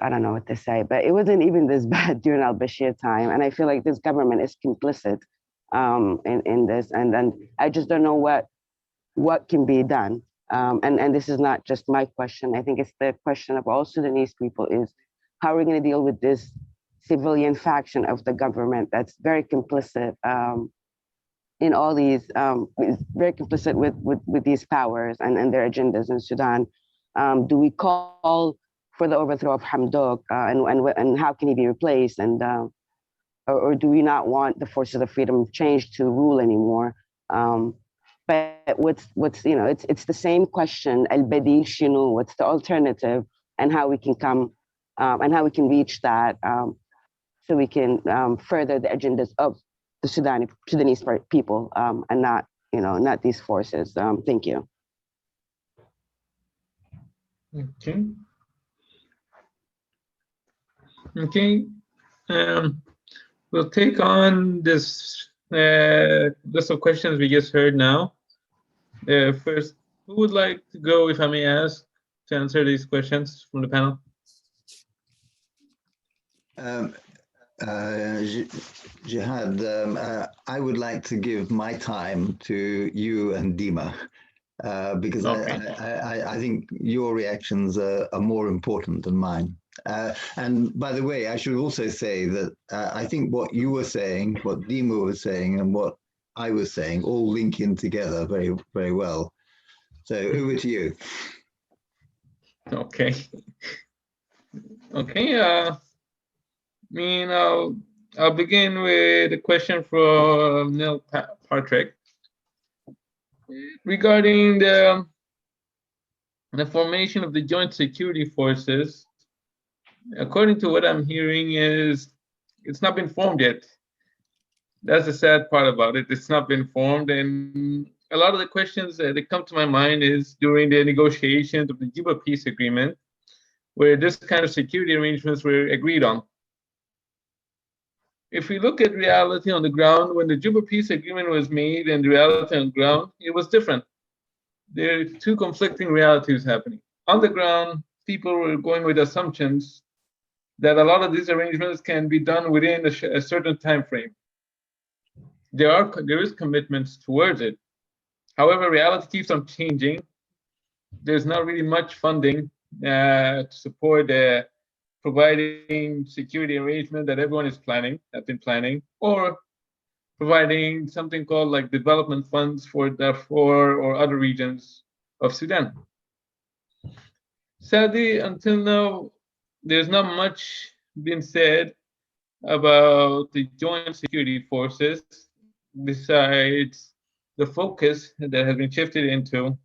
I don't know what to say, but it wasn't even this bad during al-Bashir time. And I feel like this government is complicit in this. And I just don't know what can be done. And this is not just my question. I think it's the question of all Sudanese people is how are we going to deal with this civilian faction of the government that's very complicit in all these, very complicit with these powers and their agendas in Sudan. Do we call for the overthrow of Hamdok and how can he be replaced? And or do we not want the forces of freedom of change to rule anymore? But what's you know, it's the same question, al-badil shinu, what's the alternative, and how we can come and how we can reach that so we can further the agendas of the Sudanese people and not, you know, not these forces. Thank you. Okay. Okay. We'll take on this list of questions we just heard now. First, who would like to go, if I may ask, to answer these questions from the panel? Jihad, I would like to give my time to you and Dima because okay. I think your reactions are more important than mine. And by the way, I should also say that I think what you were saying, what Dima was saying, and what I was saying all link in together very, very well. So over to you. Okay. Okay. I'll begin with a question from Neil Patrick regarding the formation of the joint security forces. According to what I'm hearing is it's not been formed yet. That's the sad part about it. It's not been formed. And a lot of the questions that come to my mind is during the negotiations of the Juba peace agreement, where this kind of security arrangements were agreed on. If we look at reality on the ground, when the Juba peace agreement was made and the reality on the ground, it was different. There are two conflicting realities happening. On the ground, people were going with assumptions that a lot of these arrangements can be done within a certain time frame. There is commitments towards it. However, reality keeps on changing. There's not really much funding to support providing security arrangement that everyone is have been planning, or providing something called like development funds for Darfur or other regions of Sudan. Sadly, until now, there's not much been said about the joint security forces besides the focus that has been shifted into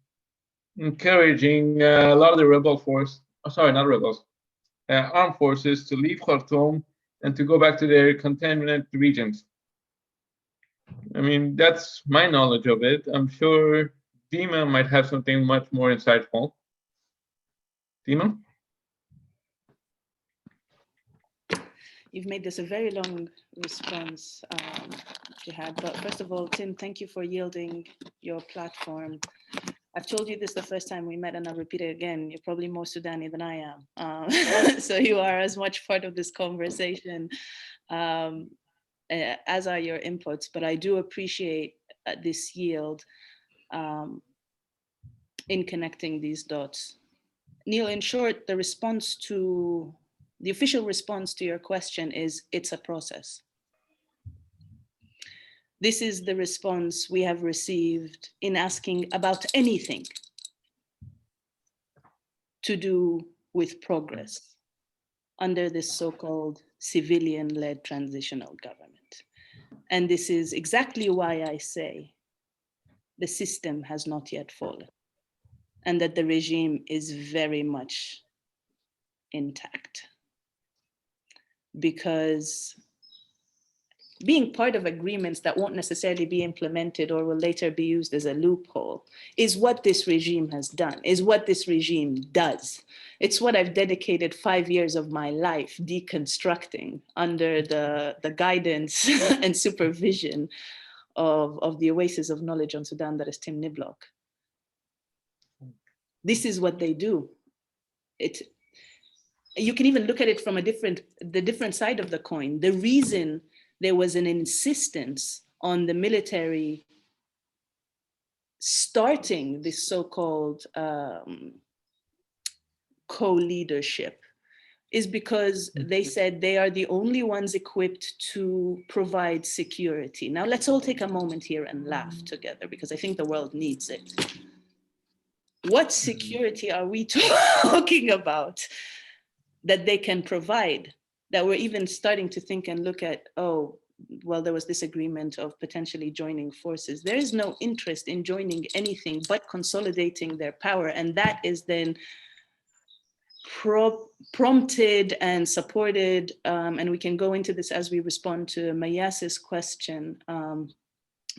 encouraging a lot of the rebel force, oh, sorry, not rebels, armed forces to leave Khartoum and to go back to their containment regions. I mean, that's my knowledge of it. I'm sure Dima might have something much more insightful. Dima? You've made this a very long response, Jihad. But first of all, Tim, thank you for yielding your platform. I've told you this the first time we met, and I'll repeat it again. You're probably more Sudani than I am. So you are as much part of this conversation as are your inputs. But I do appreciate this yield in connecting these dots. Neil, in short, the official response to your question is it's a process. This is the response we have received in asking about anything to do with progress under this so-called civilian-led transitional government. And this is exactly why I say the system has not yet fallen and that the regime is very much intact. Because being part of agreements that won't necessarily be implemented or will later be used as a loophole is what this regime has done, is what this regime does. It's what I've dedicated 5 years of my life deconstructing under the guidance and supervision of the oasis of knowledge on Sudan that is Tim Niblock. This is what they do. You can even look at it from the different side of the coin. The reason there was an insistence on the military starting this so-called co-leadership is because they said they are the only ones equipped to provide security. Now let's all take a moment here and laugh together because I think the world needs it. What security are we talking about that they can provide, that we're even starting to think and look at, oh, well, there was this agreement of potentially joining forces. There is no interest in joining anything but consolidating their power. And that is then prompted and supported, and we can go into this as we respond to Mayas's question,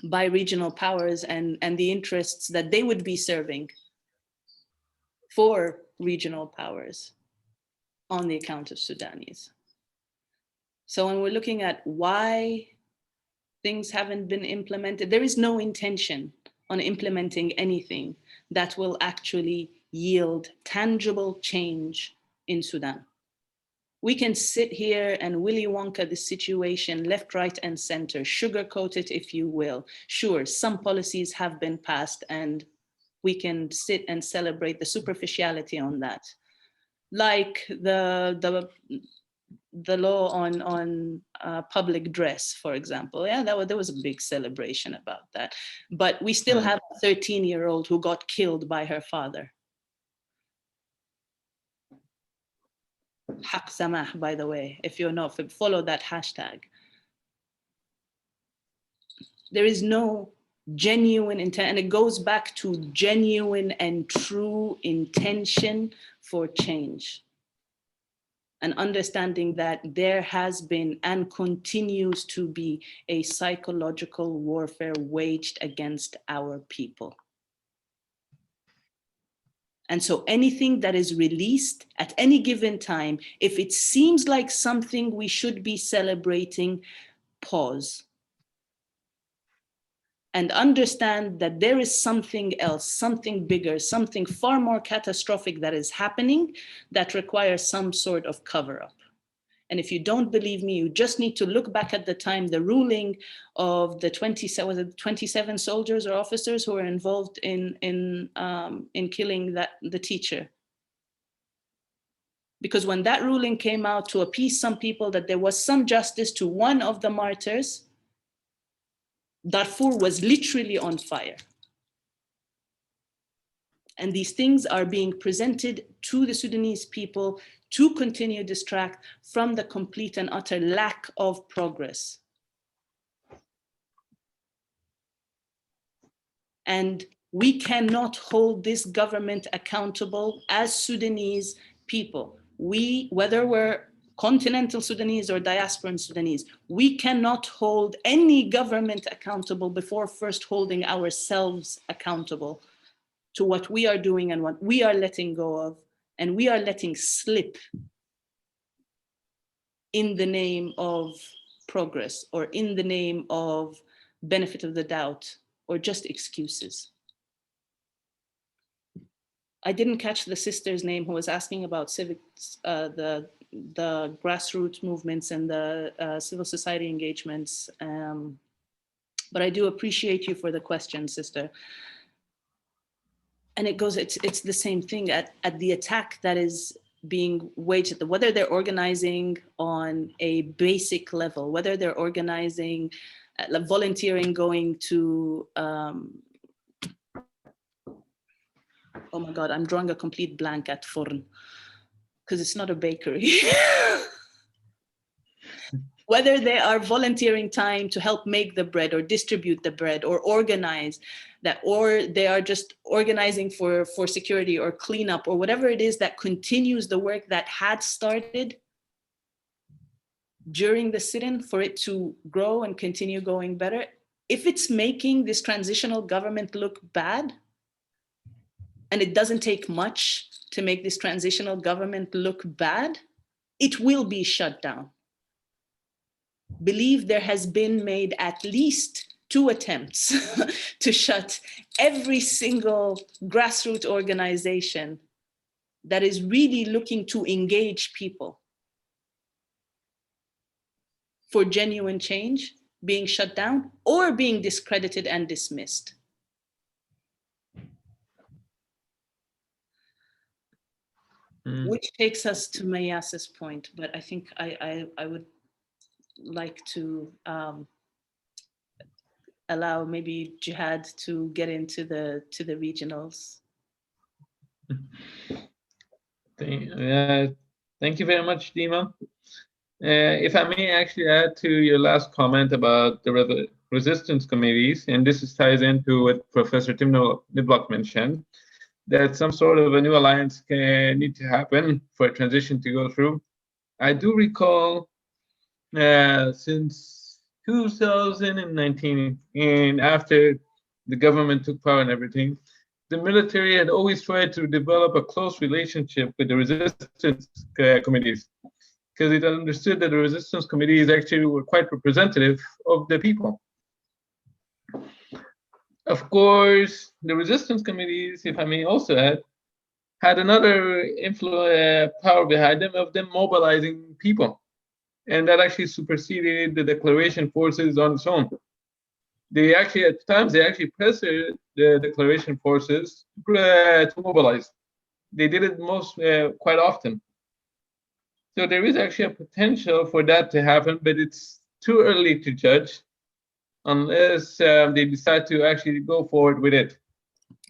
by regional powers and the interests that they would be serving for regional powers on the account of Sudanese. So when we're looking at why things haven't been implemented, there is no intention on implementing anything that will actually yield tangible change in Sudan. We can sit here and Willy Wonka the situation left, right, and center, sugarcoat it if you will. Sure, some policies have been passed and we can sit and celebrate the superficiality on that. Like the law on public dress, for example. Yeah, there was a big celebration about that. But we still have a 13-year-old who got killed by her father. Haq Samah, by the way, if you're not, follow that hashtag. There is no genuine intent, and it goes back to genuine and true intention for change. And understanding that there has been and continues to be a psychological warfare waged against our people. And so anything that is released at any given time, if it seems like something we should be celebrating, pause. And understand that there is something else, something bigger, something far more catastrophic that is happening that requires some sort of cover-up. And if you don't believe me, you just need to look back at the time, the ruling of the 27 soldiers or officers who were involved in killing the teacher. Because when that ruling came out to appease some people that there was some justice to one of the martyrs, Darfur was literally on fire. And these things are being presented to the Sudanese people to continue distract from the complete and utter lack of progress. And we cannot hold this government accountable as Sudanese people. We, whether we're continental Sudanese or diasporan Sudanese, we cannot hold any government accountable before first holding ourselves accountable to what we are doing and what we are letting go of, and we are letting slip in the name of progress or in the name of benefit of the doubt or just excuses. I didn't catch the sister's name who was asking about civics, the grassroots movements and the civil society engagements. But I do appreciate you for the question, sister. And it goes, it's the same thing at the attack that is being waged, whether they're organizing on a basic level, whether they're organizing, volunteering, going to, oh my God, I'm drawing a complete blank at Furn, because it's not a bakery. Whether they are volunteering time to help make the bread or distribute the bread or organize that, or they are just organizing for security or cleanup or whatever it is that continues the work that had started during the sit-in for it to grow and continue going better. If it's making this transitional government look bad, and it doesn't take much to make this transitional government look bad, it will be shut down. Believe there has been made at least 2 attempts to shut every single grassroots organization that is really looking to engage people for genuine change being shut down or being discredited and dismissed. Which takes us to Mayas's point, but I think I would like to allow maybe Jihad to get into the regionals. Thank you very much, Dima. If I may actually add to your last comment about the resistance committees, and this ties into what Professor Tim Niblock mentioned, that some sort of a new alliance can need to happen for a transition to go through. I do recall since 2019, and after the government took power and everything, the military had always tried to develop a close relationship with the resistance committees, because it understood that the resistance committees actually were quite representative of the people. Of course, the resistance committees, if I may also add, had another power behind them of them mobilizing people. And that actually superseded the declaration forces on its own. They actually, at times, they actually pressured the declaration forces to mobilize. They did it quite often. So there is actually a potential for that to happen, but it's too early to judge unless they decide to actually go forward with it.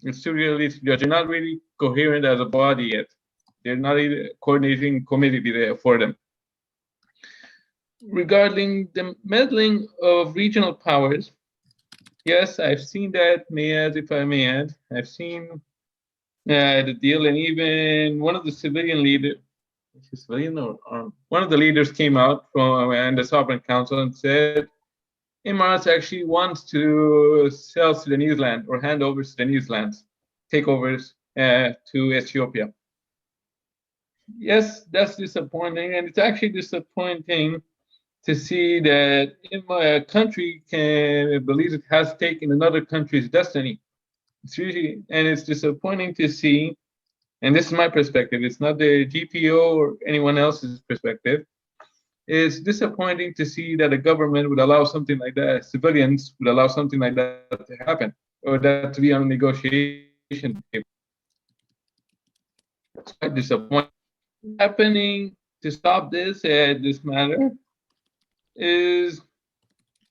It's too early to judge. They're not really coherent as a body yet. They're not even coordinating committee there for them. Regarding the meddling of regional powers, yes, I've seen that, if I may add. I've seen the deal, and even one of the civilian leaders, one of the leaders came out from the Sovereign Council and said, Emirates actually wants to sell Sudanese land or hand over Sudanese lands, takeovers to Ethiopia. Yes, that's disappointing, and it's actually disappointing to see that a country believes it has taken another country's destiny. It's really, and it's disappointing to see, and this is my perspective, it's not the GPO or anyone else's perspective. It's disappointing to see that a government would allow something like that, civilians would allow something like that to happen, or that to be on a negotiation table. It's quite disappointing. Happening to stop this matter is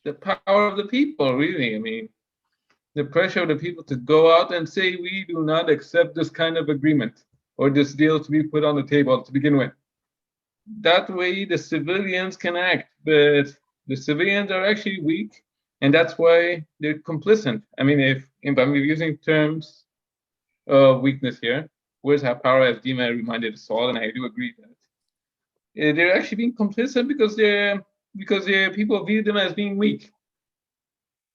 the power of the people, really. I mean, the pressure of the people to go out and say, we do not accept this kind of agreement or this deal to be put on the table to begin with. That way the civilians can act, but the civilians are actually weak, and that's why they're complicit. I mean, if I'm using terms of weakness here, words have power, as Dima reminded us all, and I do agree that they're actually being complicit because people view them as being weak.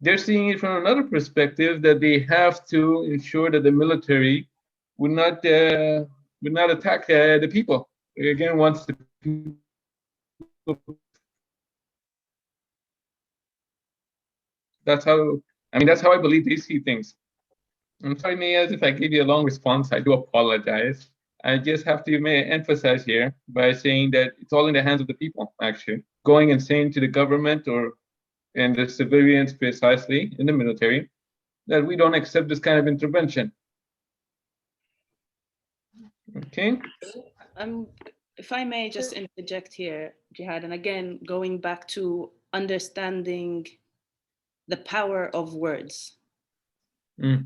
They're seeing it from another perspective, that they have to ensure that the military would not attack the people. Again, once the people, that's how I believe they see things. I'm sorry, Mayaz, if I gave you a long response. I do apologize. I just have to emphasize here by saying that it's all in the hands of the people, actually. Going and saying to the government and the civilians precisely in the military that we don't accept this kind of intervention. Okay. If I may just interject here, Jihad, and again, going back to understanding the power of words. Okay.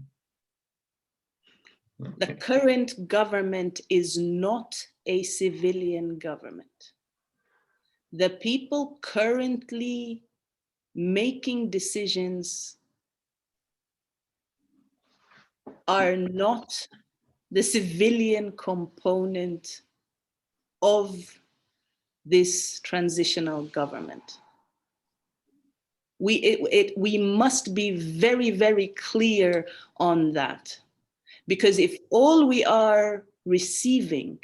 The current government is not a civilian government. The people currently making decisions are not the civilian component of this transitional government. We must be very, very clear on that. Because if all we are receiving,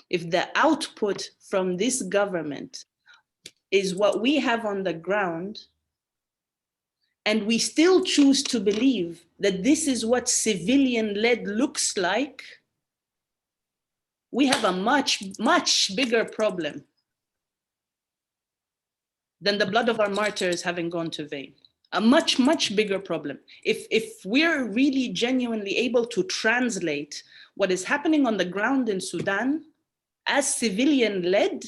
if the output from this government is what we have on the ground, and we still choose to believe that this is what civilian-led looks like, we have a much, much bigger problem than the blood of our martyrs having gone to vain. A much, much bigger problem. If we're really genuinely able to translate what is happening on the ground in Sudan as civilian-led,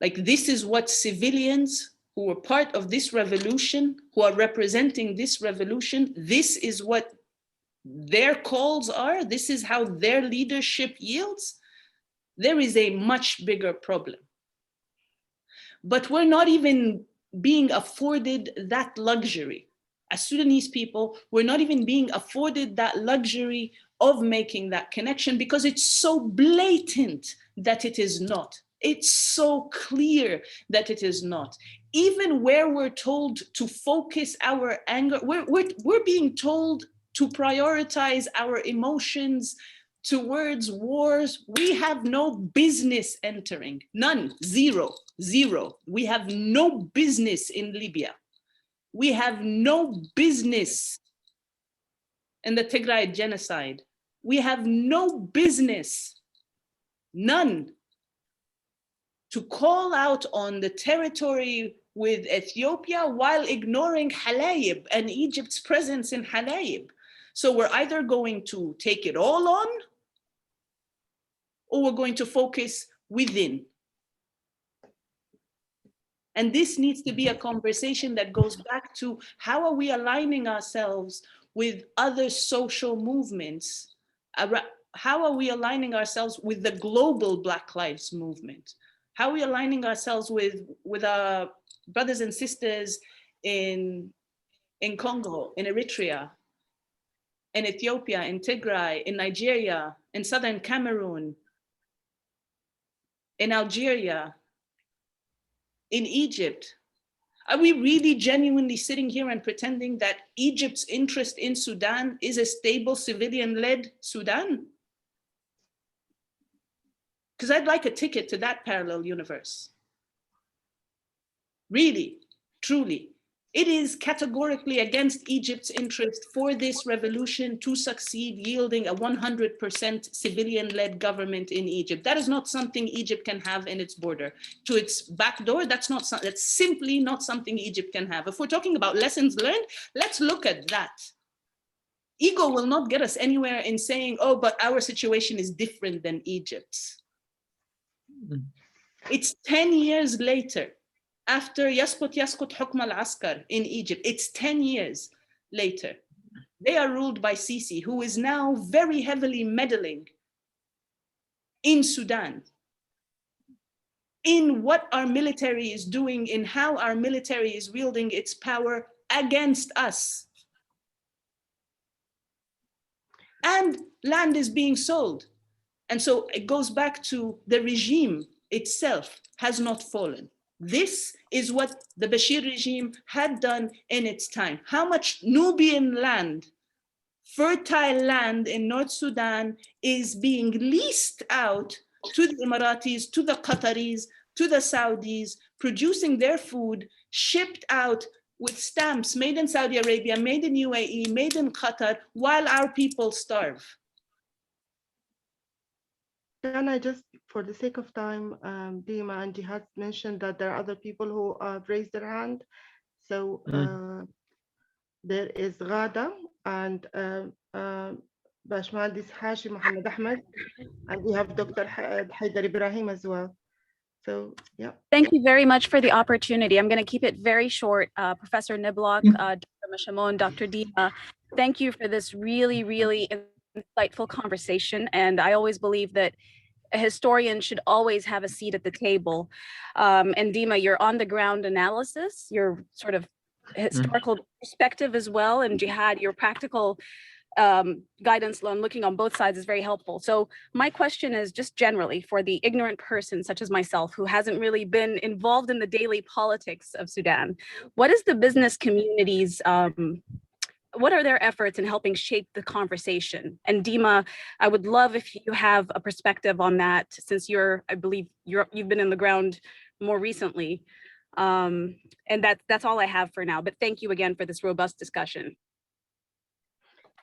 like this is what civilians who were part of this revolution, who are representing this revolution, this is what their calls are, this is how their leadership yields, there is a much bigger problem. But we're not even being afforded that luxury. As Sudanese people, we're not even being afforded that luxury of making that connection because it's so blatant that it is not. It's so clear that it is not. Even where we're told to focus our anger, we're being told to prioritize our emotions towards wars we have no business entering. None, zero. We have no business in Libya. We have no business in the Tigray genocide. We have no business, none, to call out on the territory with Ethiopia while ignoring Halayib and Egypt's presence in Halayib. So we're either going to take it all on, or we're going to focus within. And this needs to be a conversation that goes back to how are we aligning ourselves with other social movements? How are we aligning ourselves with the global Black Lives Movement? How are we aligning ourselves with our brothers and sisters in Congo, in Eritrea, in Ethiopia, in Tigray, in Nigeria, in Southern Cameroon, in Algeria, in Egypt? Are we really genuinely sitting here and pretending that Egypt's interest in Sudan is a stable civilian-led Sudan? Because I'd like a ticket to that parallel universe. Really, truly. It is categorically against Egypt's interest for this revolution to succeed, yielding a 100% civilian-led government in Egypt. That is not something Egypt can have in its border. To its back door, that's simply not something Egypt can have. If we're talking about lessons learned, let's look at that. Ego will not get us anywhere in saying, oh, but our situation is different than Egypt's. It's 10 years later. After Yaskut Hukm al-Askar in Egypt, it's 10 years. later. They are ruled by Sisi, who is now very heavily meddling in Sudan, in what our military is doing, in how our military is wielding its power against us. And land is being sold. And so it goes back to the regime itself has not fallen. This is what the Bashir regime had done in its time. How much Nubian land, fertile land in North Sudan is being leased out to the Emiratis, to the Qataris, to the Saudis, producing their food, shipped out with stamps made in Saudi Arabia, made in UAE, made in Qatar, while our people starve. Can I just, for the sake of time, Dima and Jihad mentioned that there are other people who raised their hand. So there is Ghada and Bashmandis Hashim Mohammed Ahmed, and we have Dr. Haidar Ibrahim as well. So, yeah. Thank you very much for the opportunity. I'm going to keep it very short. Professor Niblock, Dr. Mashamon, Dr. Dima, thank you for this really, really insightful conversation. And I always believe that a historian should always have a seat at the table. And Dima, your on the ground analysis, your sort of historical perspective as well, and Jihad, your practical guidance on looking on both sides is very helpful. So my question is just generally for the ignorant person such as myself who hasn't really been involved in the daily politics of Sudan, what is the business community's what are their efforts in helping shape the conversation? And Dima, I would love if you have a perspective on that, since I believe you've been in the ground more recently. And that's all I have for now, but thank you again for this robust discussion.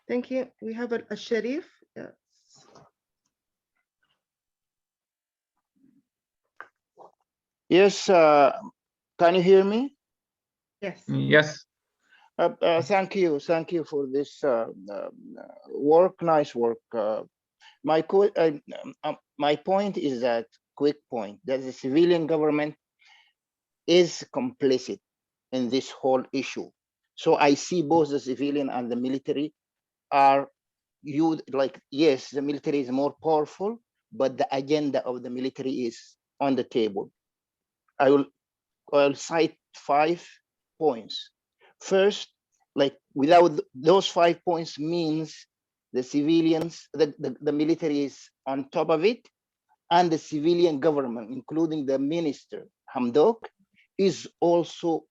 Thank you. We have a Sharif. Yes. Yes, can you hear me? Yes. Yes. Thank you for this work, nice work. My point is that, quick point, that the civilian government is complicit in this whole issue. So I see both the civilian and the military are, yes, the military is more powerful, but the agenda of the military is on the table. I'll cite 5 points. First, without those 5 points means the civilians, the military is on top of it, and the civilian government, including the minister, Hamdok, is also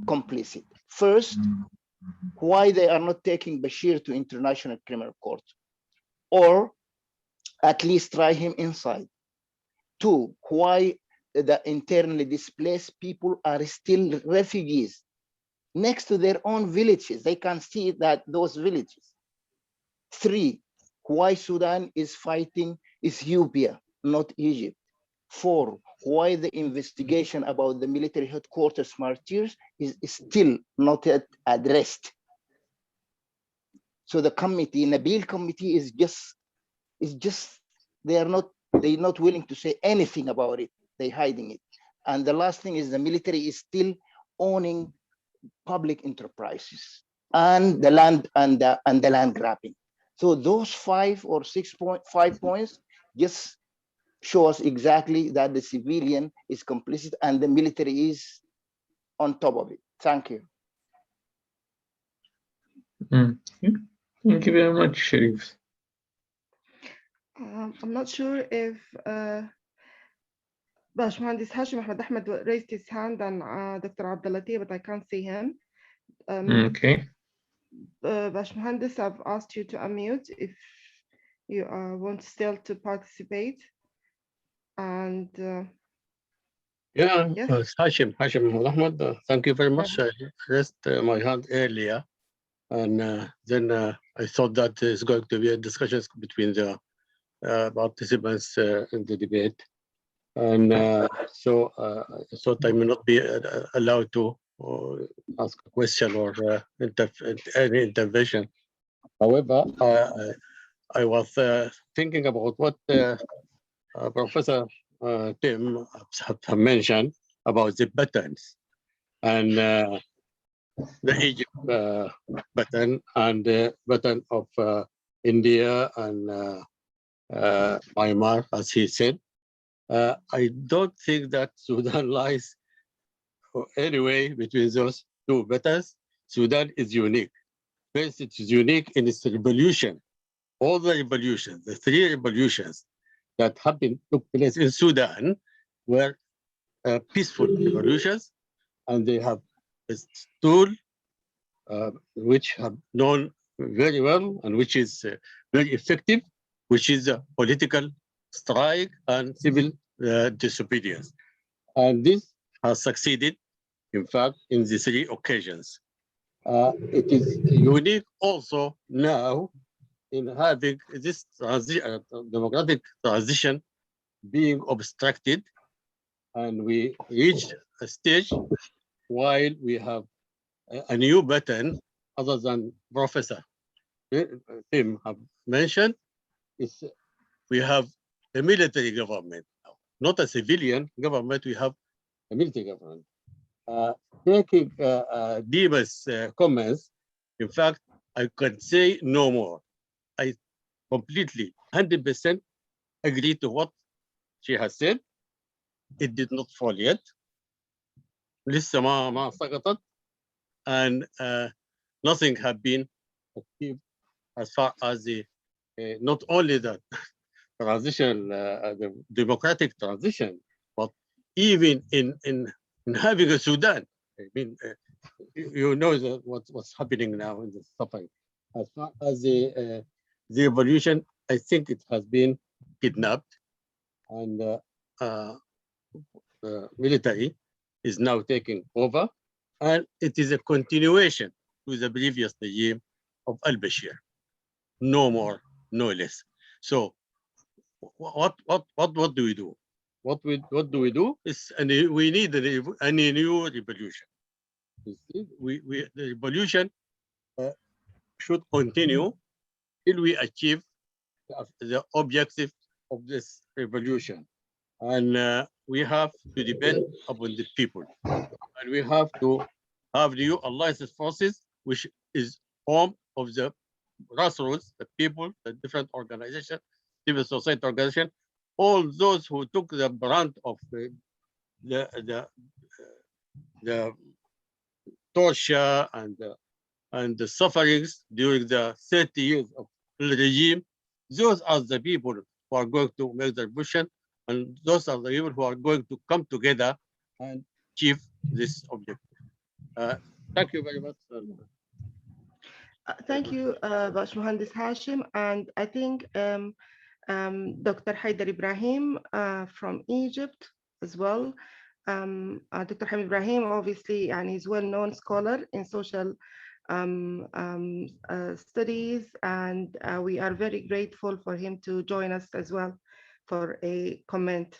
complicit. First, why they are not taking Bashir to International Criminal Court, or at least try him inside. 2, why the internally displaced people are still refugees next to their own villages. They can see that those villages. 3, why Sudan is fighting Ethiopia, not Egypt. 4, why the investigation about the military headquarters martyrs is still not yet addressed. So the committee, Nabil committee, is just they're not willing to say anything about it. They're hiding it. And the last thing is the military is still owning public enterprises and the land and the land grabbing. So those 5 or 6.5 points just show us exactly that the civilian is complicit and the military is on top of it. Thank you. Thank you very much, Sharif. I'm not sure if Bashmandis Hashim Ahmed raised his hand and Dr. Abdulatif, but I can't see him. Okay. Bashmandis, I've asked you to unmute if you want still to participate. And yeah, yes. Hashim Ahmed, thank you very much. I raised my hand earlier, and then I thought that there's going to be a discussion between the participants in the debate. And so I thought I may not be allowed to ask a question or any intervention. However, I was thinking about what Professor Tim have mentioned about the patterns. And the Egypt button and the button of India and Myanmar, as he said. I don't think that Sudan lies anyway between those two buttons. Sudan is unique. First, it is unique in its revolution. All the revolutions, the three revolutions that took place in Sudan were peaceful revolutions, and they have a tool which have known very well and which is very effective, which is a political strike and civil disobedience. And this has succeeded, in fact, in the three occasions. It is unique also now in having this democratic transition being obstructed, and we reached a stage while we have a new button other than Professor Tim have mentioned, is we have a military government now, not a civilian government, we have a military government. Taking Dima's comments, in fact, I can say no more. I completely, 100% agree to what she has said. It did not fall yet. لسه ما سقطت, and nothing have been achieved as far as the not only the transition, the democratic transition, but even in having a Sudan. I mean, you know what's happening now in the suffering. As far as the revolution, I think it has been kidnapped, and the military is now taking over, and it is a continuation to the previous regime of al-Bashir. No more, no less. So what do we do? What do we do is, and we need a new revolution. The revolution should continue till we achieve the objective of this revolution. And we have to depend upon the people. And we have to have new alliance forces, which is formed of the grassroots, the people, the different organizations, civil society organization, all those who took the brunt of the torture and the sufferings during the 30 years of the regime. Those are the people who are going to make the revolution, and those are the people who are going to come together and achieve this objective. Thank you very much. Thank you, Bashmohandis Hashim. And I think Dr. Haidar Ibrahim from Egypt as well. Dr. Hamid Ibrahim, obviously, and he's well-known scholar in social studies, and we are very grateful for him to join us as well for a comment.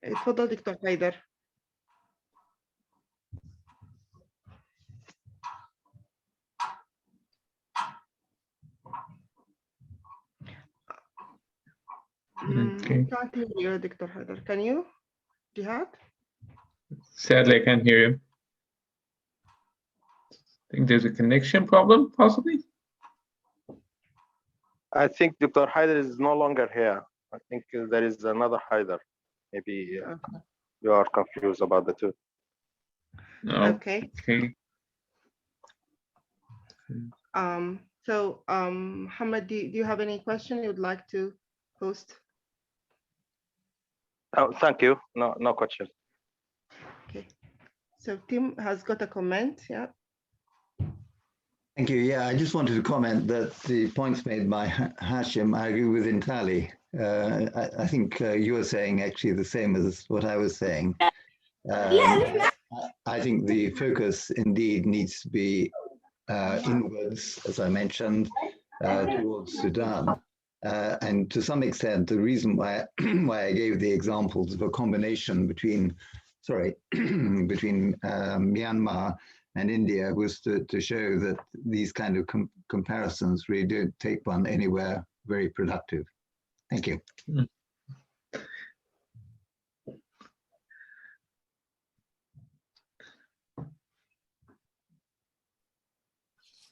اتفضل دكتور حيدر. Okay. Can't hear you, Dr. Haidar. Can you, Jihad? Sadly, I can't hear you. I think there's a connection problem, possibly. I think Dr. Haidar is no longer here. I think there is another Haidar. Maybe you are confused about the two. No. Okay. Okay. So, Hamad, do you have any question you would like to post? Oh, thank you. No question. Okay. So Tim has got a comment. Yeah. Thank you. Yeah, I just wanted to comment that the points made by Hashim, I agree with entirely. I think you were saying actually the same as what I was saying. I think the focus indeed needs to be inwards, as I mentioned, towards Sudan. And to some extent, the reason why I gave the examples of a combination between Myanmar and India was to show that these kind of comparisons really don't take one anywhere very productive. Thank you.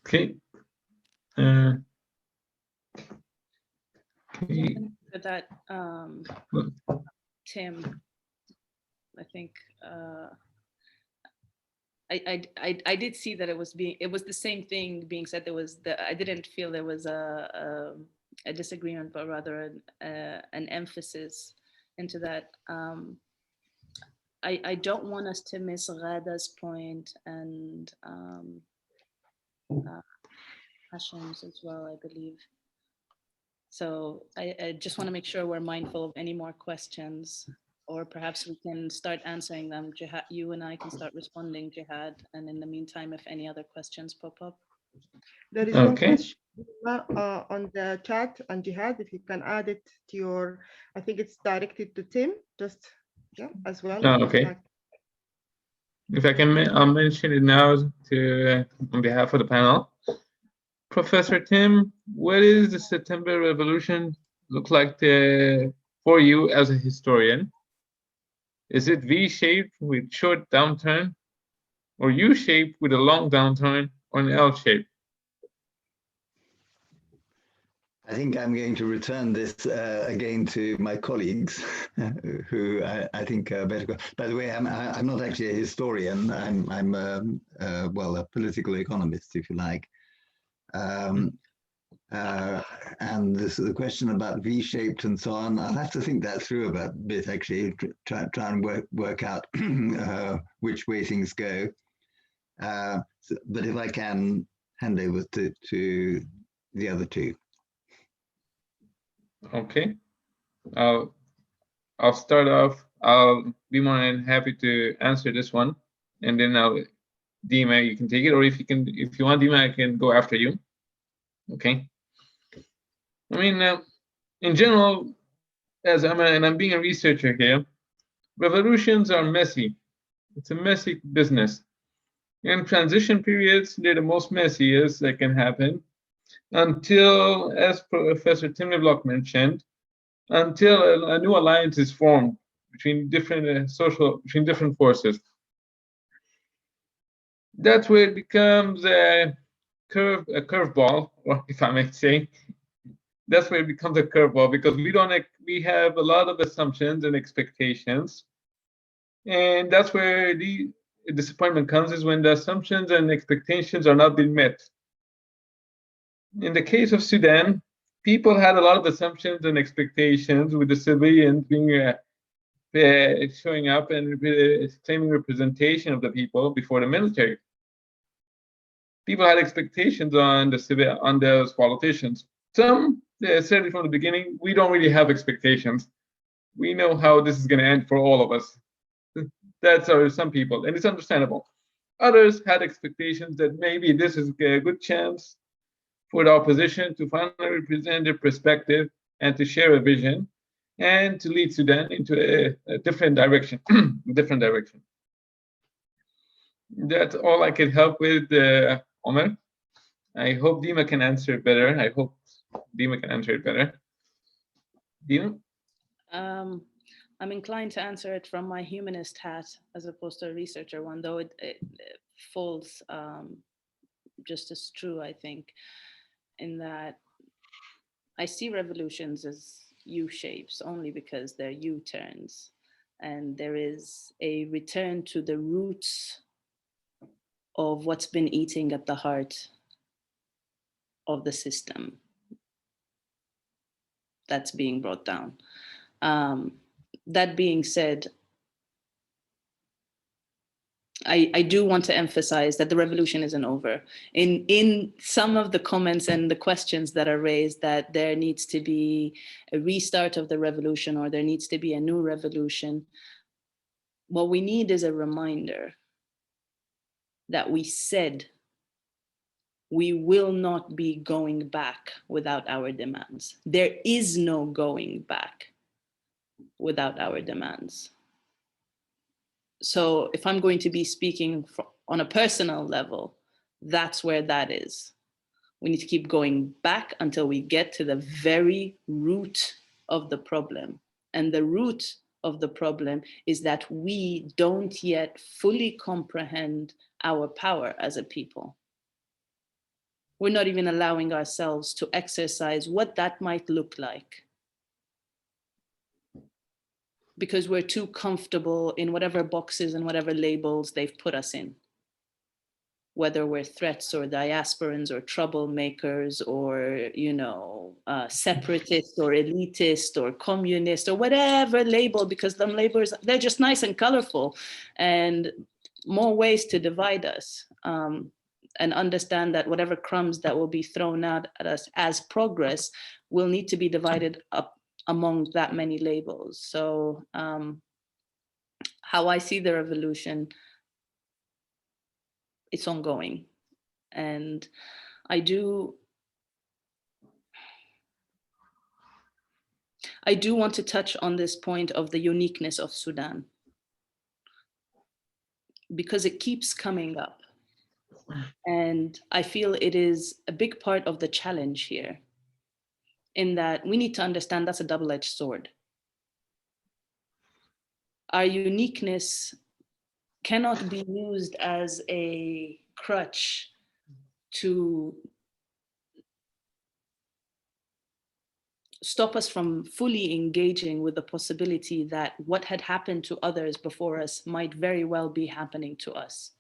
Okay. For that, Tim, I think I did see that it was the same thing being said. I didn't feel there was a disagreement, but rather an emphasis into that. I don't want us to miss Ghada's point and Hashem's as well, I believe. So I just want to make sure we're mindful of any more questions, or perhaps we can start answering them. Jihad, you and I can start responding, Jihad, and in the meantime, if any other questions pop up. There is one question on the chat, and Jihad, if you can add it to your, I think it's directed to Tim, just as well. Okay. If I can, I'll mention it now to on behalf of the panel. Professor Tim, what is the September Revolution look like for you as a historian? Is it V-shaped with short downturn, or U-shaped with a long downturn, or an L-shape? I think I'm going to return this again to my colleagues, who I think are better. By the way, I'm not actually a historian. I'm well, a political economist, if you like. And this is the question about V-shaped and so on. I'll have to think that through a bit, actually, try and work out which way things go. But if I can, hand over to the other two. Okay, I'll start off. I'll be more than happy to answer this one, and then Dima, you can take it, or if you want, Dima, I can go after you. Okay. I mean, in general, and I'm being a researcher here, revolutions are messy. It's a messy business. In transition periods, they're the most messiest that can happen until, as Professor Tim LeBlanc mentioned, until a new alliance is formed between different different forces. That's where it becomes a curveball, or if I may say. That's where it becomes a curveball, because we have a lot of assumptions and expectations, and that's where the disappointment comes, is when the assumptions and expectations are not being met. In the case of Sudan, people had a lot of assumptions and expectations with the civilians being showing up and claiming representation of the people before the military. People had expectations on those politicians. Some said from the beginning, we don't really have expectations. We know how this is going to end for all of us. That's some people, and it's understandable. Others had expectations that maybe this is a good chance for the opposition to finally represent their perspective and to share a vision and to lead Sudan into a different direction. That's all I could help with, Omer. I hope Dima can answer it better. Dima? I'm inclined to answer it from my humanist hat as opposed to a researcher one, though it falls just as true, I think, in that I see revolutions as U-shapes only because they're U-turns, and there is a return to the roots of what's been eating at the heart of the system that's being brought down. That being said, I do want to emphasize that the revolution isn't over. In some of the comments and the questions that are raised, that there needs to be a restart of the revolution or there needs to be a new revolution, what we need is a reminder that we said we will not be going back without our demands. There is no going back without our demands. So if I'm going to be speaking on a personal level, that's where that is. We need to keep going back until we get to the very root of the problem. And the root of the problem is that we don't yet fully comprehend our power as a people. We're not even allowing ourselves to exercise what that might look like, because we're too comfortable in whatever boxes and whatever labels they've put us in, whether we're threats or diasporans or troublemakers or, you know, separatist or elitist or communist or whatever label, because them labels, they're just nice and colorful and more ways to divide us. And understand that whatever crumbs that will be thrown out at us as progress will need to be divided up among that many labels. So how I see the revolution, it's ongoing. And I do want to touch on this point of the uniqueness of Sudan, because it keeps coming up. And I feel it is a big part of the challenge here, in that we need to understand that's a double-edged sword. Our uniqueness cannot be used as a crutch to stop us from fully engaging with the possibility that what had happened to others before us might very well be happening to us.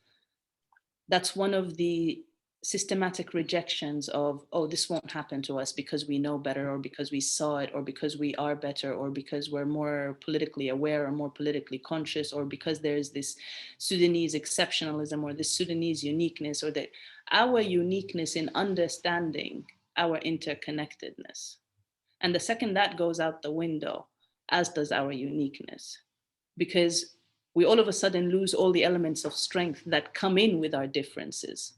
That's one of the systematic rejections of, oh, this won't happen to us because we know better, or because we saw it, or because we are better, or because we're more politically aware or more politically conscious, or because there's this Sudanese exceptionalism or this Sudanese uniqueness, or that our uniqueness in understanding our interconnectedness. And the second that goes out the window, as does our uniqueness, because we all of a sudden lose all the elements of strength that come in with our differences.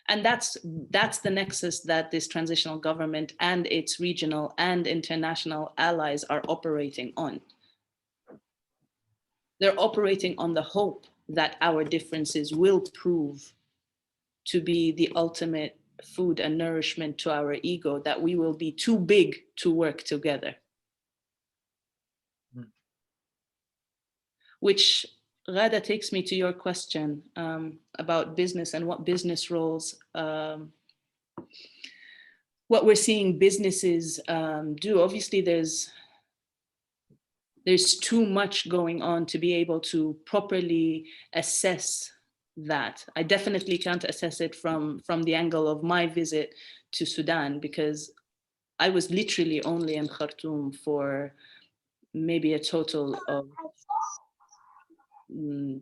And that's the nexus that this transitional government and its regional and international allies are operating on. They're operating on the hope that our differences will prove to be the ultimate food and nourishment to our ego, that we will be too big to work together. Which, Ghada, takes me to your question about business and what business roles, what we're seeing businesses do. Obviously, there's too much going on to be able to properly assess that. I definitely can't assess it from the angle of my visit to Sudan, because I was literally only in Khartoum for maybe a total of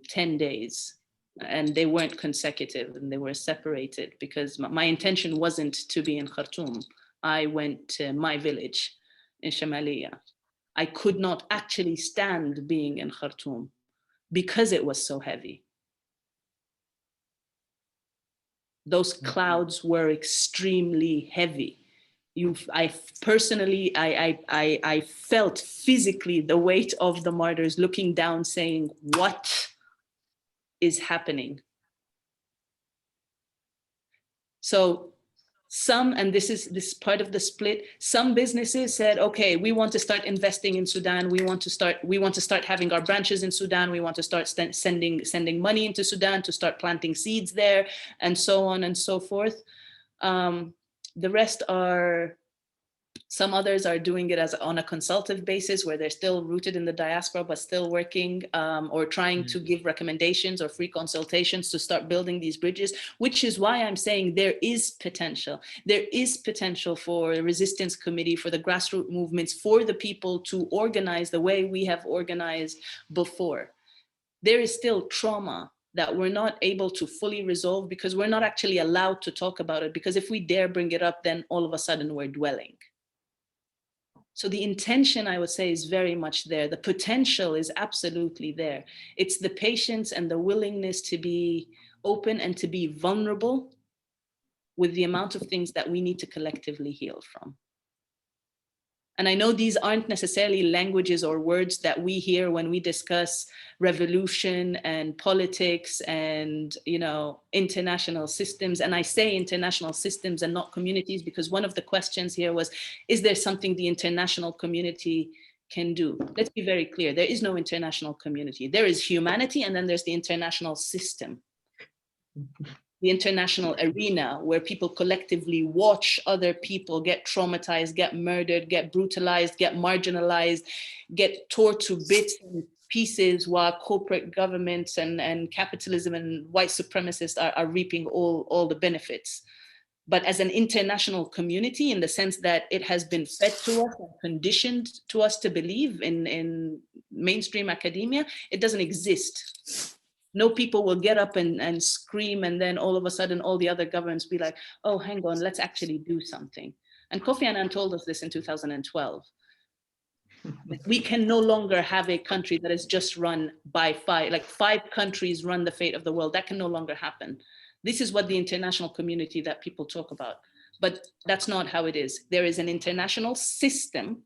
10 days, and they weren't consecutive and they were separated, because my intention wasn't to be in Khartoum. I went to my village in Shamaliya. I could not actually stand being in Khartoum because it was so heavy. Those clouds were extremely heavy. I personally felt physically the weight of the martyrs looking down, saying, what is happening? So some, and this is part of the split, some businesses said, okay, we want to start investing in Sudan. We want to start having our branches in Sudan. We want to start sending money into Sudan to start planting seeds there, and so on and so forth. The rest are, some others are doing it on a consultative basis, where they're still rooted in the diaspora, but still working or trying to give recommendations or free consultations to start building these bridges, which is why I'm saying there is potential. There is potential for a resistance committee, for the grassroots movements, for the people to organize the way we have organized before. There is still trauma that we're not able to fully resolve because we're not actually allowed to talk about it, because if we dare bring it up, then all of a sudden we're dwelling. So the intention, I would say, is very much there. The potential is absolutely there. It's the patience and the willingness to be open and to be vulnerable with the amount of things that we need to collectively heal from. And I know these aren't necessarily languages or words that we hear when we discuss revolution and politics and, you know, international systems. And I say international systems and not communities, because one of the questions here was, is there something the international community can do? Let's be very clear. There is no international community. There is humanity, and then there's the international system. The international arena where people collectively watch other people get traumatized, get murdered, get brutalized, get marginalized, get torn to bits and pieces, while corporate governments and capitalism and white supremacists are reaping all the benefits. But as an international community, in the sense that it has been fed to us and conditioned to us to believe in mainstream academia, it doesn't exist. No people will get up and scream, and then all of a sudden all the other governments be like, oh, hang on, let's actually do something. And Kofi Annan told us this in 2012. We can no longer have a country that is just run by five countries run the fate of the world. That can no longer happen. This is what the international community that people talk about. But that's not how it is. There is an international system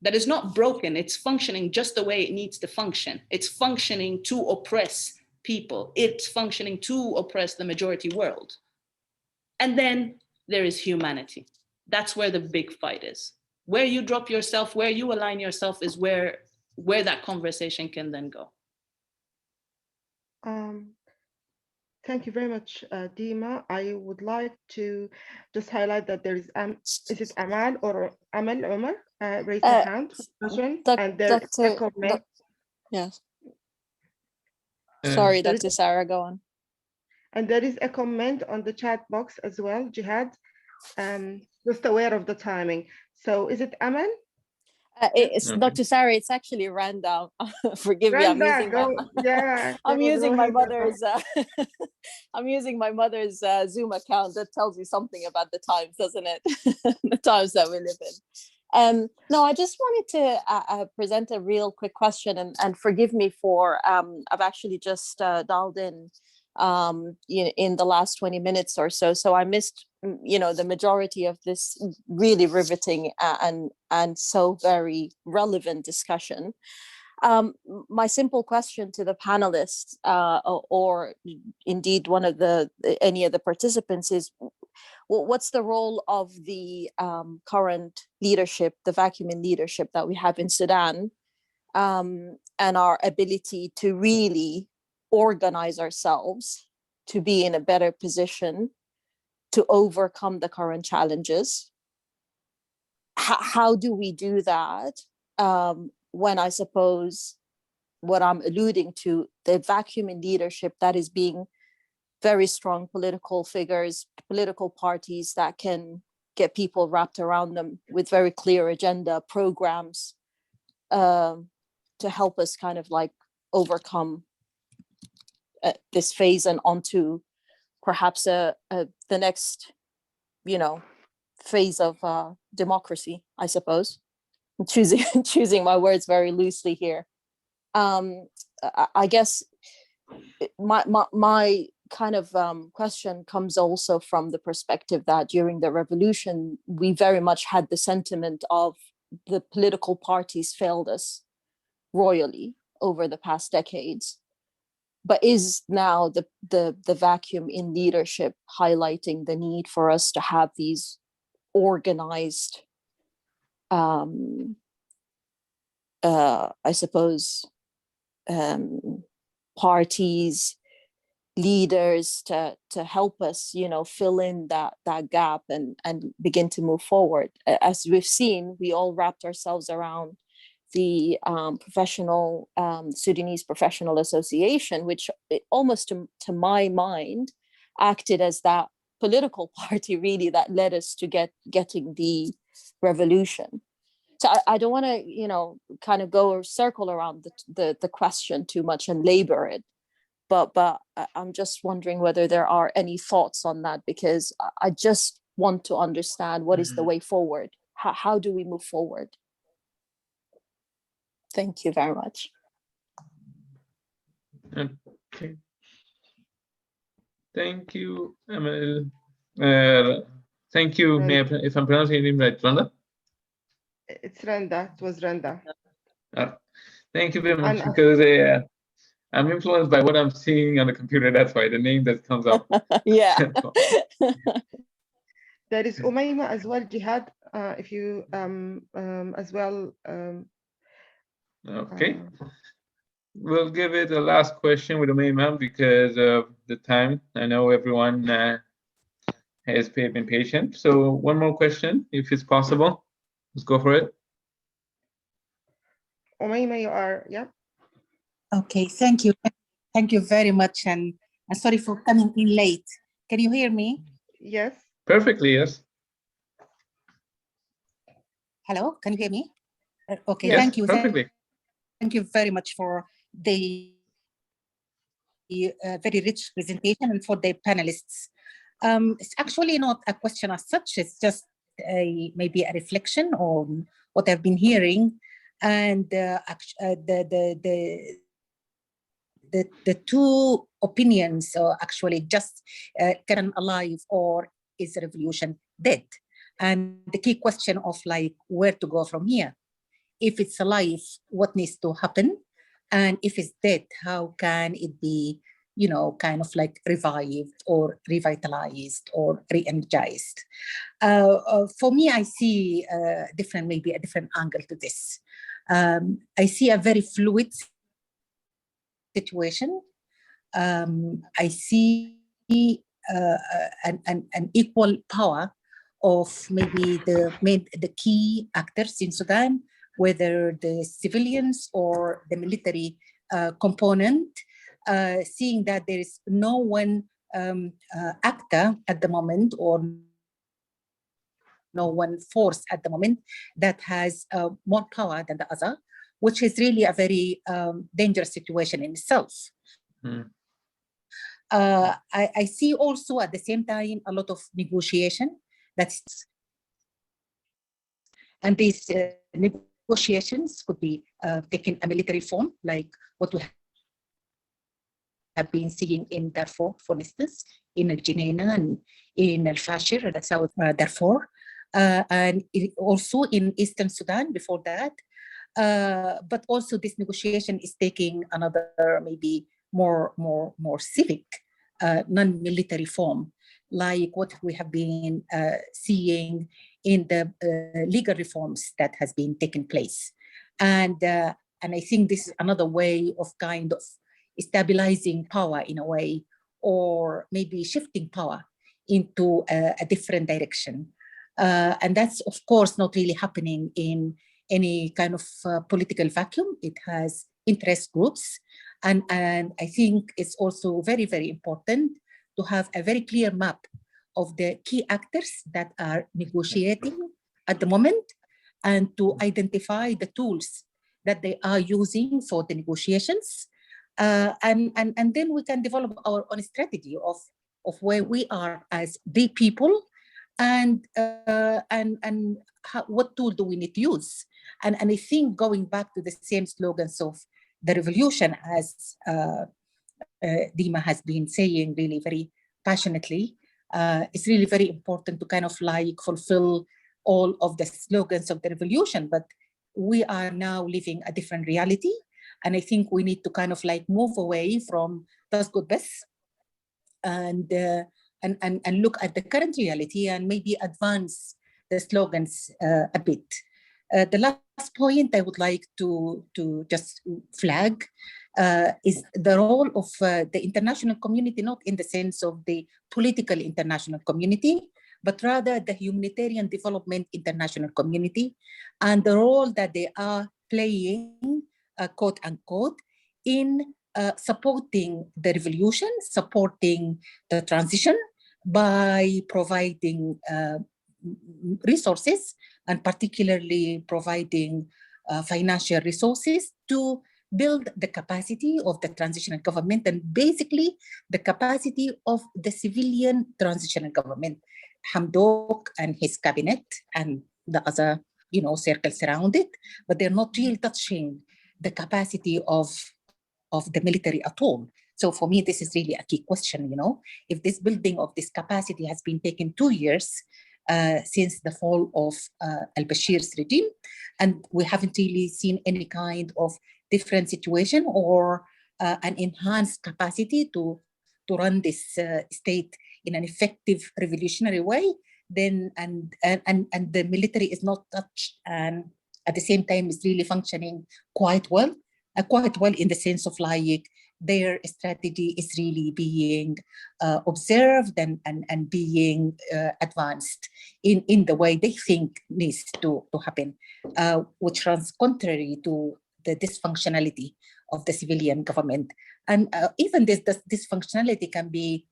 that is not broken. It's functioning just the way it needs to function. It's functioning to oppress people. It's functioning to oppress the majority world. And then there is humanity. That's where the big fight is. Where you drop yourself, where you align yourself is where that conversation can then go. Thank you very much, Dima. I would like to just highlight that there is, is it Amal or Amal Omar? Raise your hand for question. And there is a comment. Yes. Sorry, Dr. Sarah, go on. And there is a comment on the chat box as well, Jihad. Just aware of the timing. So is it Amal? It's Dr. Sarah, it's actually Randa. Forgive me, I'm using I'm using my mother's I'm using my mother's Zoom account. That tells you something about the times, doesn't it? The times that we live in. No, I just wanted to present a real quick question, and forgive me for I've actually just dialed in the last 20 minutes or so, so I missed the majority of this really riveting and so very relevant discussion. My simple question to the panelists or indeed any of the participants is, what's the role of the current leadership, the vacuum in leadership that we have in Sudan, and our ability to really organize ourselves to be in a better position to overcome the current challenges? How do we do that when, I suppose, what I'm alluding to, the vacuum in leadership that is being very strong political figures, political parties that can get people wrapped around them with very clear agenda programs to help us kind of like overcome this phase and onto perhaps the next, phase of democracy, I suppose. I'm choosing my words very loosely here. I guess my kind of question comes also from the perspective that during the revolution, we very much had the sentiment of the political parties failed us royally over the past decades. But is now the vacuum in leadership highlighting the need for us to have these organized, I suppose, parties, leaders to help us, fill in that gap and begin to move forward? As we've seen, we all wrapped ourselves around the professional Sudanese Professional Association, which almost to my mind acted as that political party really that led us to getting the revolution. So I don't want to kind of go or circle around the question too much and labor it, but I'm just wondering whether there are any thoughts on that, because I just want to understand what is the way forward. How do we move forward? Thank you very much. Okay. Thank you, Amal. Thank you. If I'm pronouncing your name right, Randa? It's Randa. It was Randa. Thank you very much, And because I'm influenced by what I'm seeing on the computer. That's why the name that comes up. Yeah. There is Umayma as well, Jihad, if you as well. Okay. We'll give it a last question with Umayma because of the time. I know everyone has been patient. So one more question, if it's possible. Let's go for it. Umayma, you are, yeah. Okay, thank you. Thank you very much. And sorry for coming in late. Can you hear me? Yes. Perfectly, yes. Hello, can you hear me? Okay, Yes, thank you. perfectly. Thank you very much for the very rich presentation and for the panelists. It's actually not a question as such, it's just maybe a reflection on what I've been hearing. And the two opinions are actually just can alive or is the revolution dead? And the key question of like where to go from here. If it's alive, what needs to happen? And if it's dead, how can it be, you know, kind of like revived or revitalized or re-energized? For me, I see maybe a different angle to this. I see a very fluid situation. I see an equal power of maybe the key actors in Sudan, whether the civilians or the military component, seeing that there is no one actor at the moment or no one force at the moment that has more power than the other, which is really a very dangerous situation in itself. I see also at the same time a lot of negotiation and these negotiations could be taking a military form, like what we have been seeing in Darfur, for instance, in Al Junaina and in Al Fashir, the South Darfur, and also in Eastern Sudan before that. But also this negotiation is taking another maybe more civic, non-military form, like what we have been seeing in the legal reforms that has been taking place. And I think this is another way of kind of stabilizing power in a way, or maybe shifting power into a different direction. And that's, of course, not really happening in any kind of political vacuum. It has interest groups. And I think it's also very, very important to have a very clear map of the key actors that are negotiating at the moment, and to identify the tools that they are using for the negotiations. And then we can develop our own strategy of where we are as the people, and what tool do we need to use. And I think going back to the same slogans of the revolution, as Dima has been saying really very passionately, it's really very important to kind of like fulfill all of the slogans of the revolution. But we are now living a different reality. And I think we need to kind of like move away from das gut best and look at the current reality and maybe advance the slogans a bit. The last point I would like to just flag is the role of the international community, not in the sense of the political international community, but rather the humanitarian development international community, and the role that they are playing, quote unquote, in supporting the revolution, supporting the transition by providing resources, and particularly providing financial resources to build the capacity of the transitional government, and basically the capacity of the civilian transitional government. Hamdok and his cabinet and the other, circles around it, but they're not really touching the capacity of the military at all. So for me, this is really a key question, if this building of this capacity has been taken 2 years, since the fall of al-Bashir's regime. And we haven't really seen any kind of different situation or an enhanced capacity to run this state in an effective revolutionary way. Then and the military is not touched, and at the same time is really functioning quite well in the sense of like their strategy is really being observed and being advanced in the way they think needs to happen, which runs contrary to the dysfunctionality of the civilian government. And even this dysfunctionality can be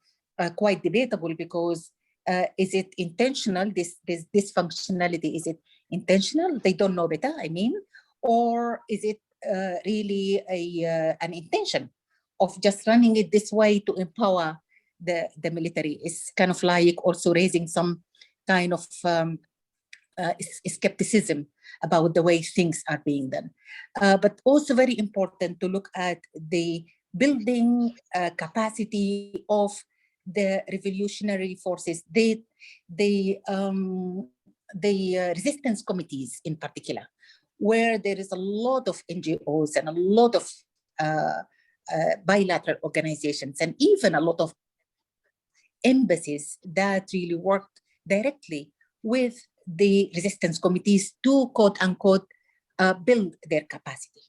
quite debatable, because is it intentional, this dysfunctionality, is it intentional? They don't know better, I mean, or is it really an intention of just running it this way to empower the military? Is kind of like also raising some kind of skepticism about the way things are being done. But also very important to look at the building capacity of the revolutionary forces, the resistance committees in particular, where there is a lot of NGOs and a lot of bilateral organizations and even a lot of embassies that really worked directly with the resistance committees to quote unquote build their capacity,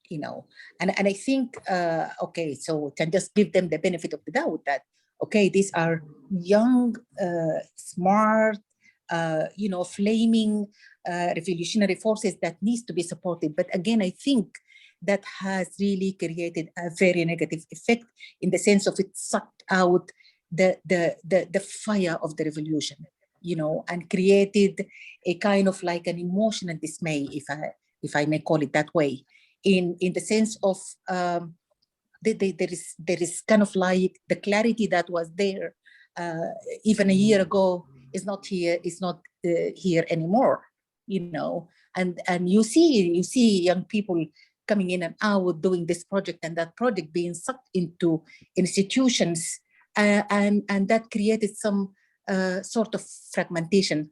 you know. And I think, okay, so we can just give them the benefit of the doubt that, okay, these are young, smart, you know, flaming revolutionary forces that needs to be supported. But again, I think that has really created a very negative effect in the sense of it sucked out the fire of the revolution, you know, and created a kind of like an emotional dismay, if I may call it that way, in the sense of there is kind of like the clarity that was there even a year ago is not here anymore, you know. And you see young people coming in and out doing this project and that project being sucked into institutions, and that created some sort of fragmentation.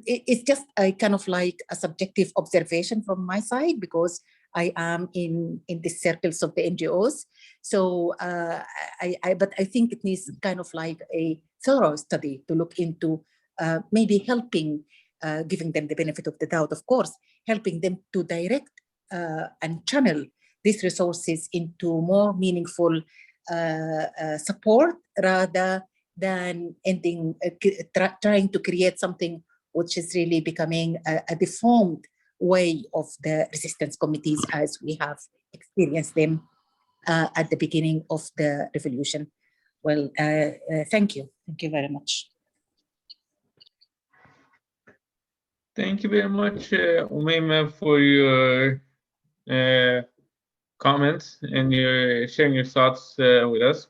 It's just a kind of like a subjective observation from my side, because I am in the circles of the NGOs. So but I think it needs kind of like a thorough study to look into maybe helping, giving them the benefit of the doubt, of course, helping them to direct and channel these resources into more meaningful support, rather than trying to create something which is really becoming a deformed way of the resistance committees as we have experienced them at the beginning of the revolution. Well, thank you. Thank you very much. Thank you very much, Umayma, for your comments and your sharing your thoughts with us.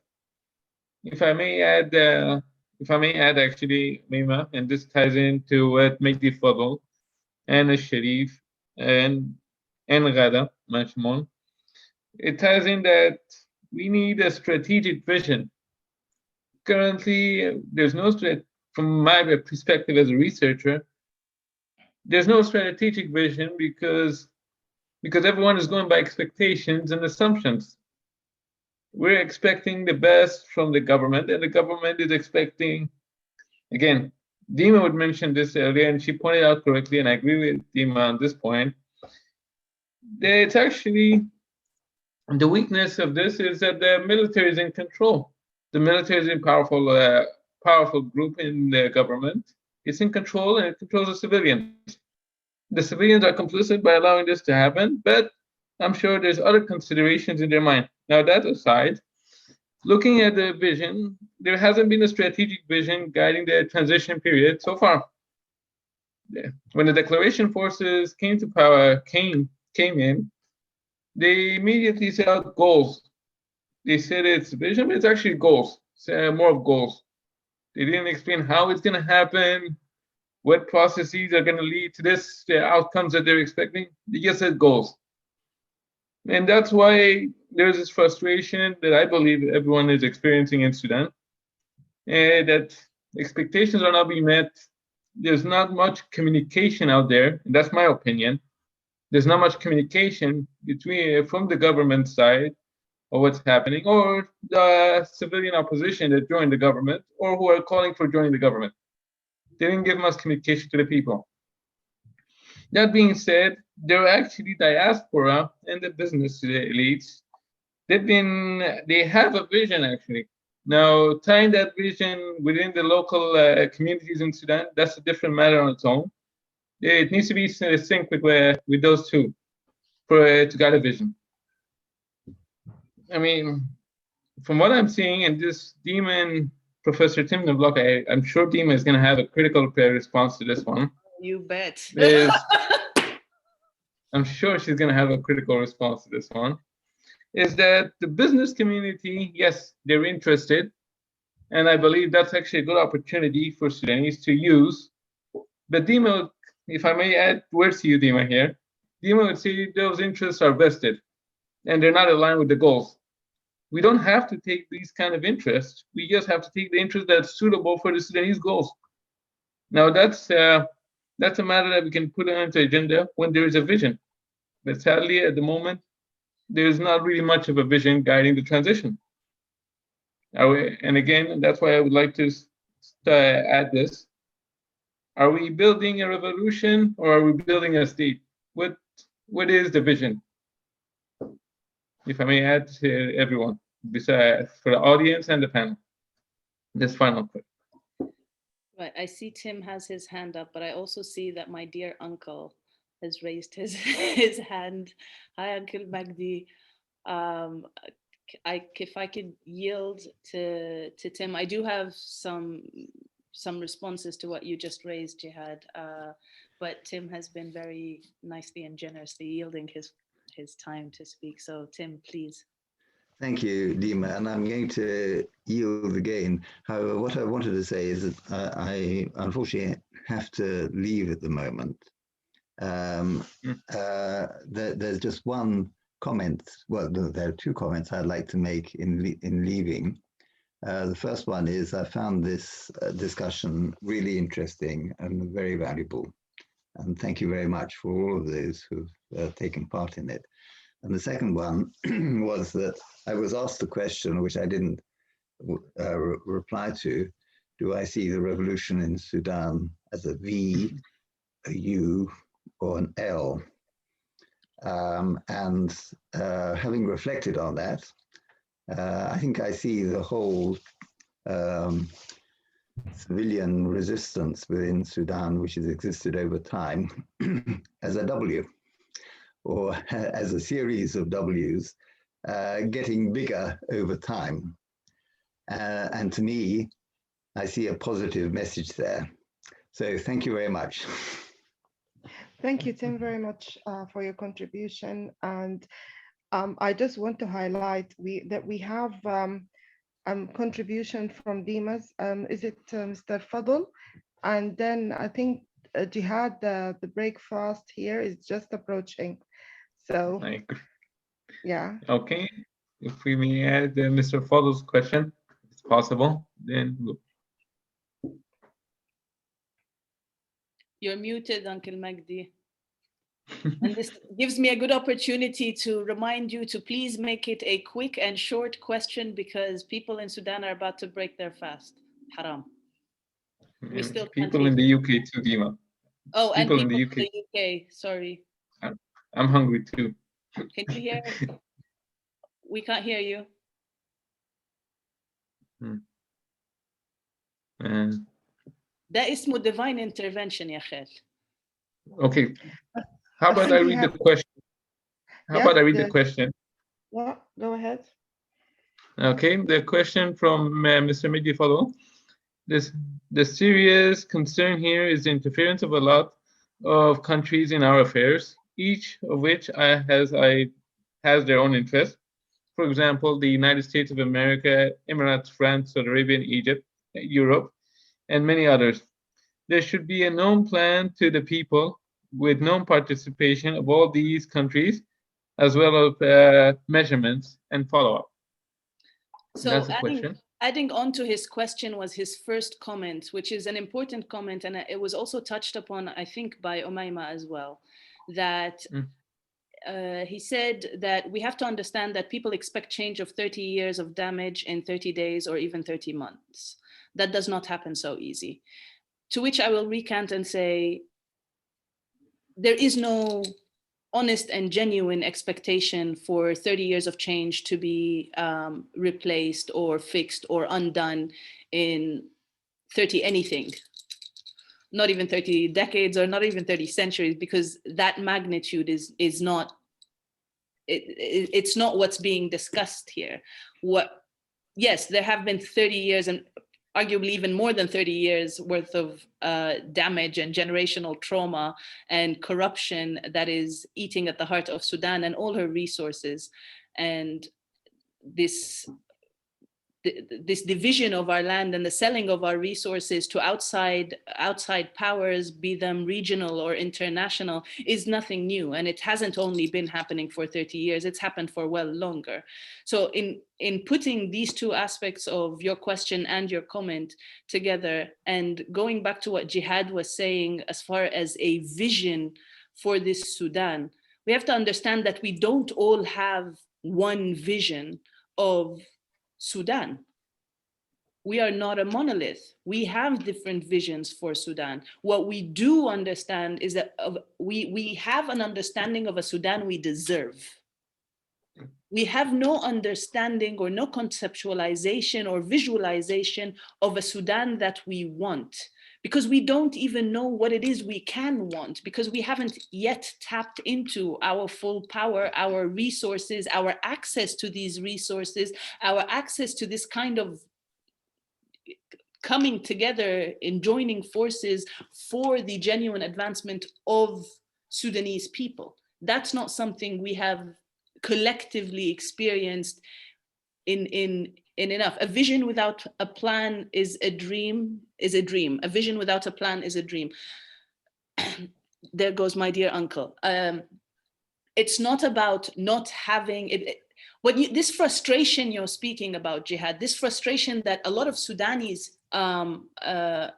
If I may add, actually, Umayma, and this ties into what Mehdi Fadl and Sharif and Ghada Mashmoon. It ties in that we need a strategic vision. Currently, there's no from my perspective as a researcher, there's no strategic vision because everyone is going by expectations and assumptions. We're expecting the best from the government, and the government is expecting, again, Dima would mention this earlier, and she pointed out correctly, and I agree with Dima on this point, that it's actually, the weakness of this is that the military is in control. The military is a powerful group in the government. It's in control, and it controls the civilians. The civilians are complicit by allowing this to happen, but I'm sure there's other considerations in their mind. Now, that aside, looking at the vision, there hasn't been a strategic vision guiding the transition period so far. When the declaration forces came to power, came in, they immediately set out goals. They said it's vision, but it's actually goals, more of goals. They didn't explain how it's going to happen, what processes are going to lead to this, the outcomes that they're expecting. They just said goals. And that's why there's this frustration that I believe everyone is experiencing in Sudan, that expectations are not being met, there's not much communication out there, and that's my opinion. There's not much communication from the government side of what's happening, or the civilian opposition that joined the government, or who are calling for joining the government. They didn't give much communication to the people. That being said, there are actually diaspora and the business elites. They have a vision actually. Now, tying that vision within the local communities in Sudan, that's a different matter on its own. It needs to be synced with those two to guide a vision. I mean, from what I'm seeing, and this Dima, Professor Tim Neblock, I'm sure Dima is going to have a critical response to this one. You bet. I'm sure she's going to have a critical response to this one. Is that the business community, yes, they're interested. And I believe that's actually a good opportunity for Sudanese to use. But Dima, if I may add words to you, Dima, here, Dima would say those interests are vested and they're not aligned with the goals. We don't have to take these kind of interests. We just have to take the interest that's suitable for the Sudanese goals. Now, that's a matter that we can put on the agenda when there is a vision. But sadly, at the moment, there's not really much of a vision guiding the transition. And again, that's why I would like to add this. Are we building a revolution or are we building a state? What is the vision? If I may add to everyone, besides for the audience and the panel. This final question. Right, I see Tim has his hand up, but I also see that my dear uncle has raised his hand. Hi, Uncle Magdi. If I could yield to Tim, I do have some responses to what you just raised, Jihad, but Tim has been very nicely and generously yielding his time to speak. So Tim, please. Thank you, Dima, and I'm going to yield again. However, what I wanted to say is that I unfortunately have to leave at the moment. There's just one comment. Well, there are two comments I'd like to make in leaving. The first one is I found this discussion really interesting and very valuable. And thank you very much for all of those who've taken part in it. And the second one was that I was asked a question which I didn't reply to. Do I see the revolution in Sudan as a V, a U, or an L? Having reflected on that, I think I see the whole civilian resistance within Sudan, which has existed over time, as a W, or as a series of W's, getting bigger over time. And to me, I see a positive message there. So thank you very much. Thank you, Tim, very much for your contribution. And I just want to highlight that we have contribution from Dimas. Is it Mr. Fadl? And then I think Jihad, the breakfast here is just approaching. So, yeah. Okay, if we may add Mr. Fadl's question, if it's possible, then we'll. You're muted, Uncle Magdi. And this gives me a good opportunity to remind you to please make it a quick and short question because people in Sudan are about to break their fast. Haram. We still people in the UK too, Dima. Oh, people and people in the UK. Sorry. I'm hungry too. Can you hear? We can't hear you. That is more divine intervention, ya Khel. Okay. How about I read the question? How about I read the question? Well, go ahead. Okay, the question from Mr. Midi Fadl. The serious concern here is the interference of a lot of countries in our affairs, each of which has their own interest. For example, the United States of America, Emirates, France, Saudi Arabia, Egypt, Europe, and many others. There should be a known plan to the people with known participation of all these countries, as well as measurements and follow-up. So that's the question. Adding on to his question was his first comment, which is an important comment, and it was also touched upon, I think, by Umayma as well, that he said that we have to understand that people expect change of 30 years of damage in 30 days or even 30 months. That does not happen so easy. To which I will recant and say, there is no honest and genuine expectation for 30 years of change to be replaced or fixed or undone in 30 anything, not even 30 decades or not even 30 centuries, because that magnitude is not, it's not what's being discussed here. Yes, there have been 30 years and arguably even more than 30 years worth of damage and generational trauma and corruption that is eating at the heart of Sudan and all her resources. And this division of our land and the selling of our resources to outside powers, be them regional or international, is nothing new. And it hasn't only been happening for 30 years, it's happened for well longer. So in putting these two aspects of your question and your comment together, and going back to what Jihad was saying as far as a vision for this Sudan, we have to understand that we don't all have one vision of Sudan. We are not a monolith. We have different visions for Sudan. What we do understand is that we have an understanding of a Sudan we deserve. We have no understanding or no conceptualization or visualization of a Sudan that we want, because we don't even know what it is we can want, because we haven't yet tapped into our full power, our resources, our access to these resources, our access to this kind of coming together in joining forces for the genuine advancement of Sudanese people. That's not something we have collectively experienced in enough. A vision without a plan is a dream, A vision without a plan is a dream. There goes my dear uncle. It's not about not having it. This frustration you're speaking about, Jihad, this frustration that a lot of Sudanese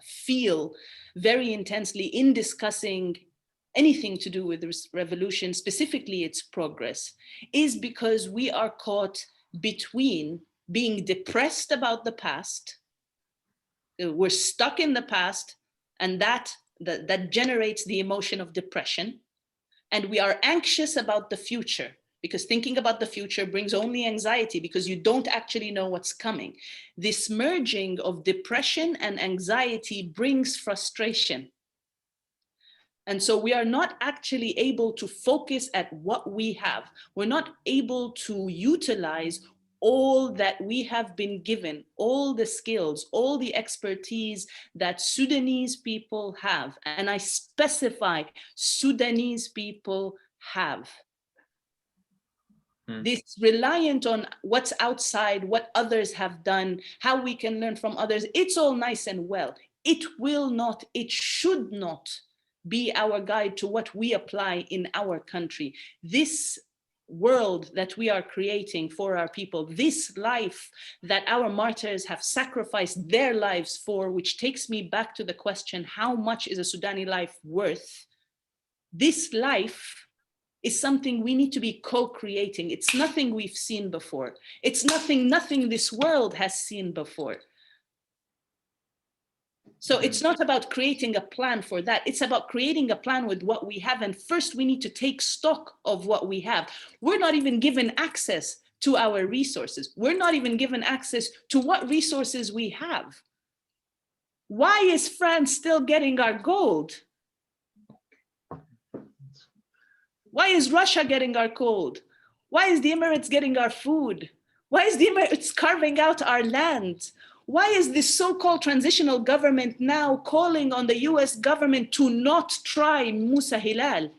feel very intensely in discussing anything to do with this revolution, specifically its progress, is because we are caught between being depressed about the past. We're stuck in the past, and that generates the emotion of depression. And we are anxious about the future, because thinking about the future brings only anxiety, because you don't actually know what's coming. This merging of depression and anxiety brings frustration. And so we are not actually able to focus at what we have. We're not able to utilize all that we have been given, all the skills, all the expertise that Sudanese people have. And I specify Sudanese people have. This reliant on what's outside, what others have done, how we can learn from others. It's all nice and well. It will not, it should not be our guide to what we apply in our country. This world that we are creating for our people, this life that our martyrs have sacrificed their lives for, which takes me back to the question, how much is a Sudani life worth? This life is something we need to be co-creating. It's nothing we've seen before. It's nothing this world has seen before. So it's not about creating a plan for that. It's about creating a plan with what we have. And first we need to take stock of what we have. We're not even given access to our resources. We're not even given access to what resources we have. Why is France still getting our gold? Why is Russia getting our gold? Why is the Emirates getting our food? Why is the Emirates carving out our land? Why is this so-called transitional government now calling on the US government to not try Musa Hilal?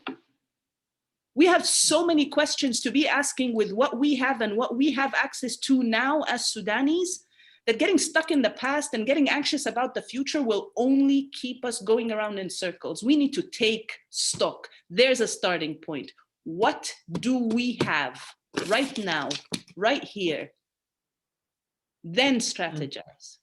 We have so many questions to be asking with what we have and what we have access to now as Sudanese, that getting stuck in the past and getting anxious about the future will only keep us going around in circles. We need to take stock. There's a starting point. What do we have right now, right here, then strategize.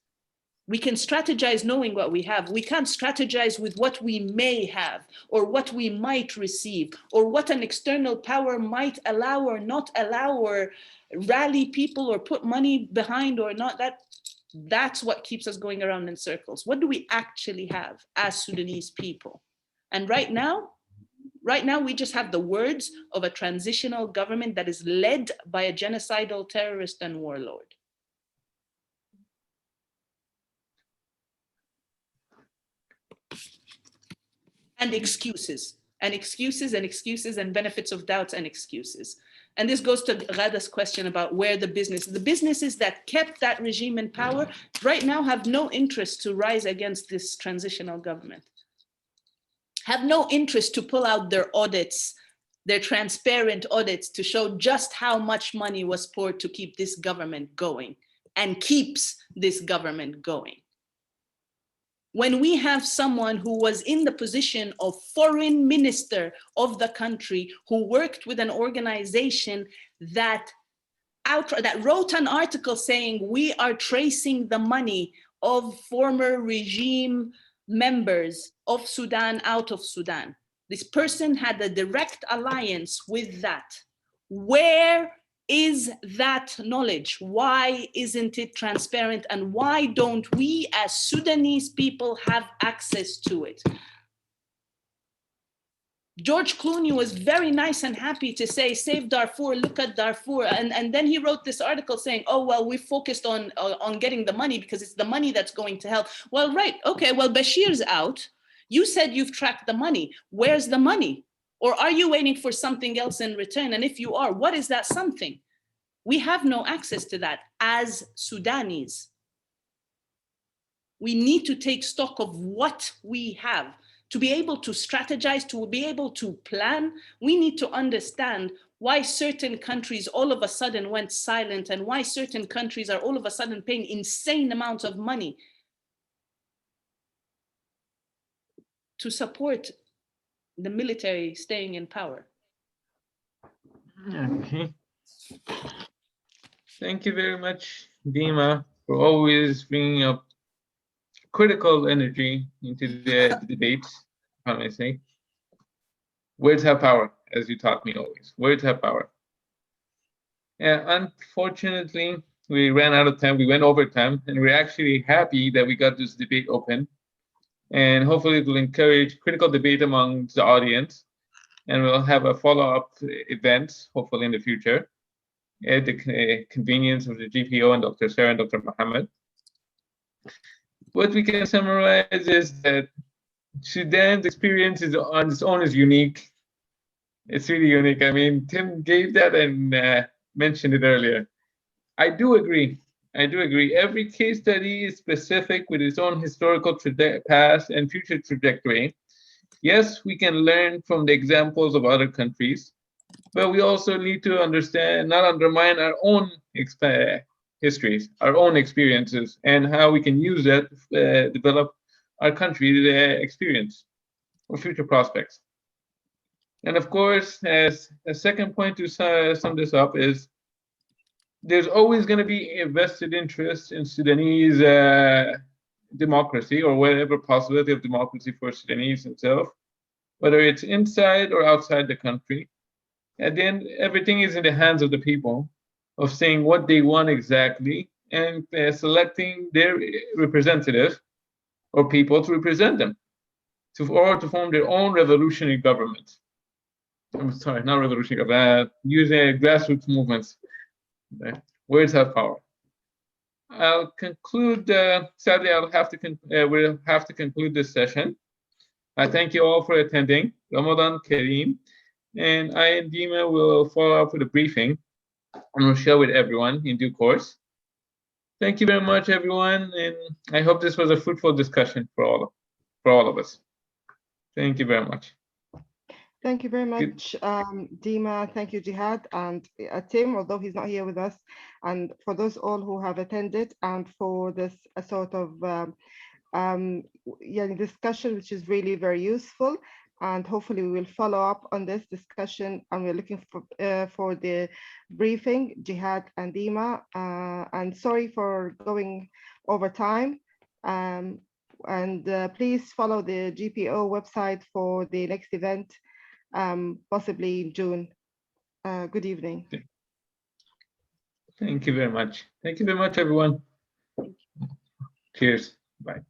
We can strategize knowing what we have. We can't strategize with what we may have, or what we might receive, or what an external power might allow or not allow, or rally people or put money behind or not. That's what keeps us going around in circles. What do we actually have as Sudanese people? And right now, we just have the words of a transitional government that is led by a genocidal terrorist and warlord. And excuses, and excuses, and excuses, and benefits of doubts and excuses. And this goes to Ghada's question about where the businesses that kept that regime in power right now have no interest to rise against this transitional government, have no interest to pull out their audits, their transparent audits, to show just how much money was poured to keep this government going and keeps this government going. When we have someone who was in the position of foreign minister of the country, who worked with an organization that wrote an article saying, we are tracing the money of former regime members of Sudan out of Sudan. This person had a direct alliance with that. Where is that knowledge? Why isn't it transparent? And why don't we as Sudanese people have access to it? George Clooney was very nice and happy to say, save Darfur, look at Darfur. And then he wrote this article saying, oh, well, we focused on getting the money because it's the money that's going to help. Well, right, okay, well, Bashir's out. You said you've tracked the money. Where's the money? Or are you waiting for something else in return? And if you are, what is that something? We have no access to that as Sudanese. We need to take stock of what we have. To be able to strategize, to be able to plan, we need to understand why certain countries all of a sudden went silent and why certain countries are all of a sudden paying insane amounts of money to support the military staying in power. Okay. Thank you very much, Dima, for always bringing up critical energy into the debates, if I may say. Words have power, as you taught me always. Words have power. And unfortunately, we ran out of time. We went over time, and we're actually happy that we got this debate open. And hopefully it will encourage critical debate among the audience. And we'll have a follow-up event, hopefully in the future, at the convenience of the GPO and Dr. Sarah and Dr. Mohammed. What we can summarize is that Sudan's experience is on its own is unique. It's really unique. I mean, Tim gave that and mentioned it earlier. I do agree. Every case study is specific with its own historical past and future trajectory. Yes, we can learn from the examples of other countries, but we also need to understand, not undermine our own histories, our own experiences, and how we can use that to develop our country's experience or future prospects. And of course, as a second point to sum this up is, there's always going to be a vested interest in Sudanese democracy, or whatever possibility of democracy for Sudanese themselves, whether it's inside or outside the country. At the end, everything is in the hands of the people, of saying what they want exactly and selecting their representatives or people to represent them, or to form their own revolutionary government. I'm sorry, not revolutionary, using grassroots movements. Words have power. I'll conclude. Sadly, we'll have to conclude this session. I thank you all for attending. Ramadan Kareem, and I and Dima will follow up with a briefing, and we'll share with everyone in due course. Thank you very much, everyone, and I hope this was a fruitful discussion for all of us. Thank you very much. Thank you very much, Dima. Thank you, Jihad, and Tim, although he's not here with us, and for those all who have attended, and for this sort of discussion, which is really very useful. and hopefully we will follow up on this discussion, and we're looking for the briefing, Jihad and Dima, and sorry for going over time. Please follow the GPO website for the next event, possibly in June. Good evening. Thank you very much. Thank you very much, everyone. Cheers. Bye.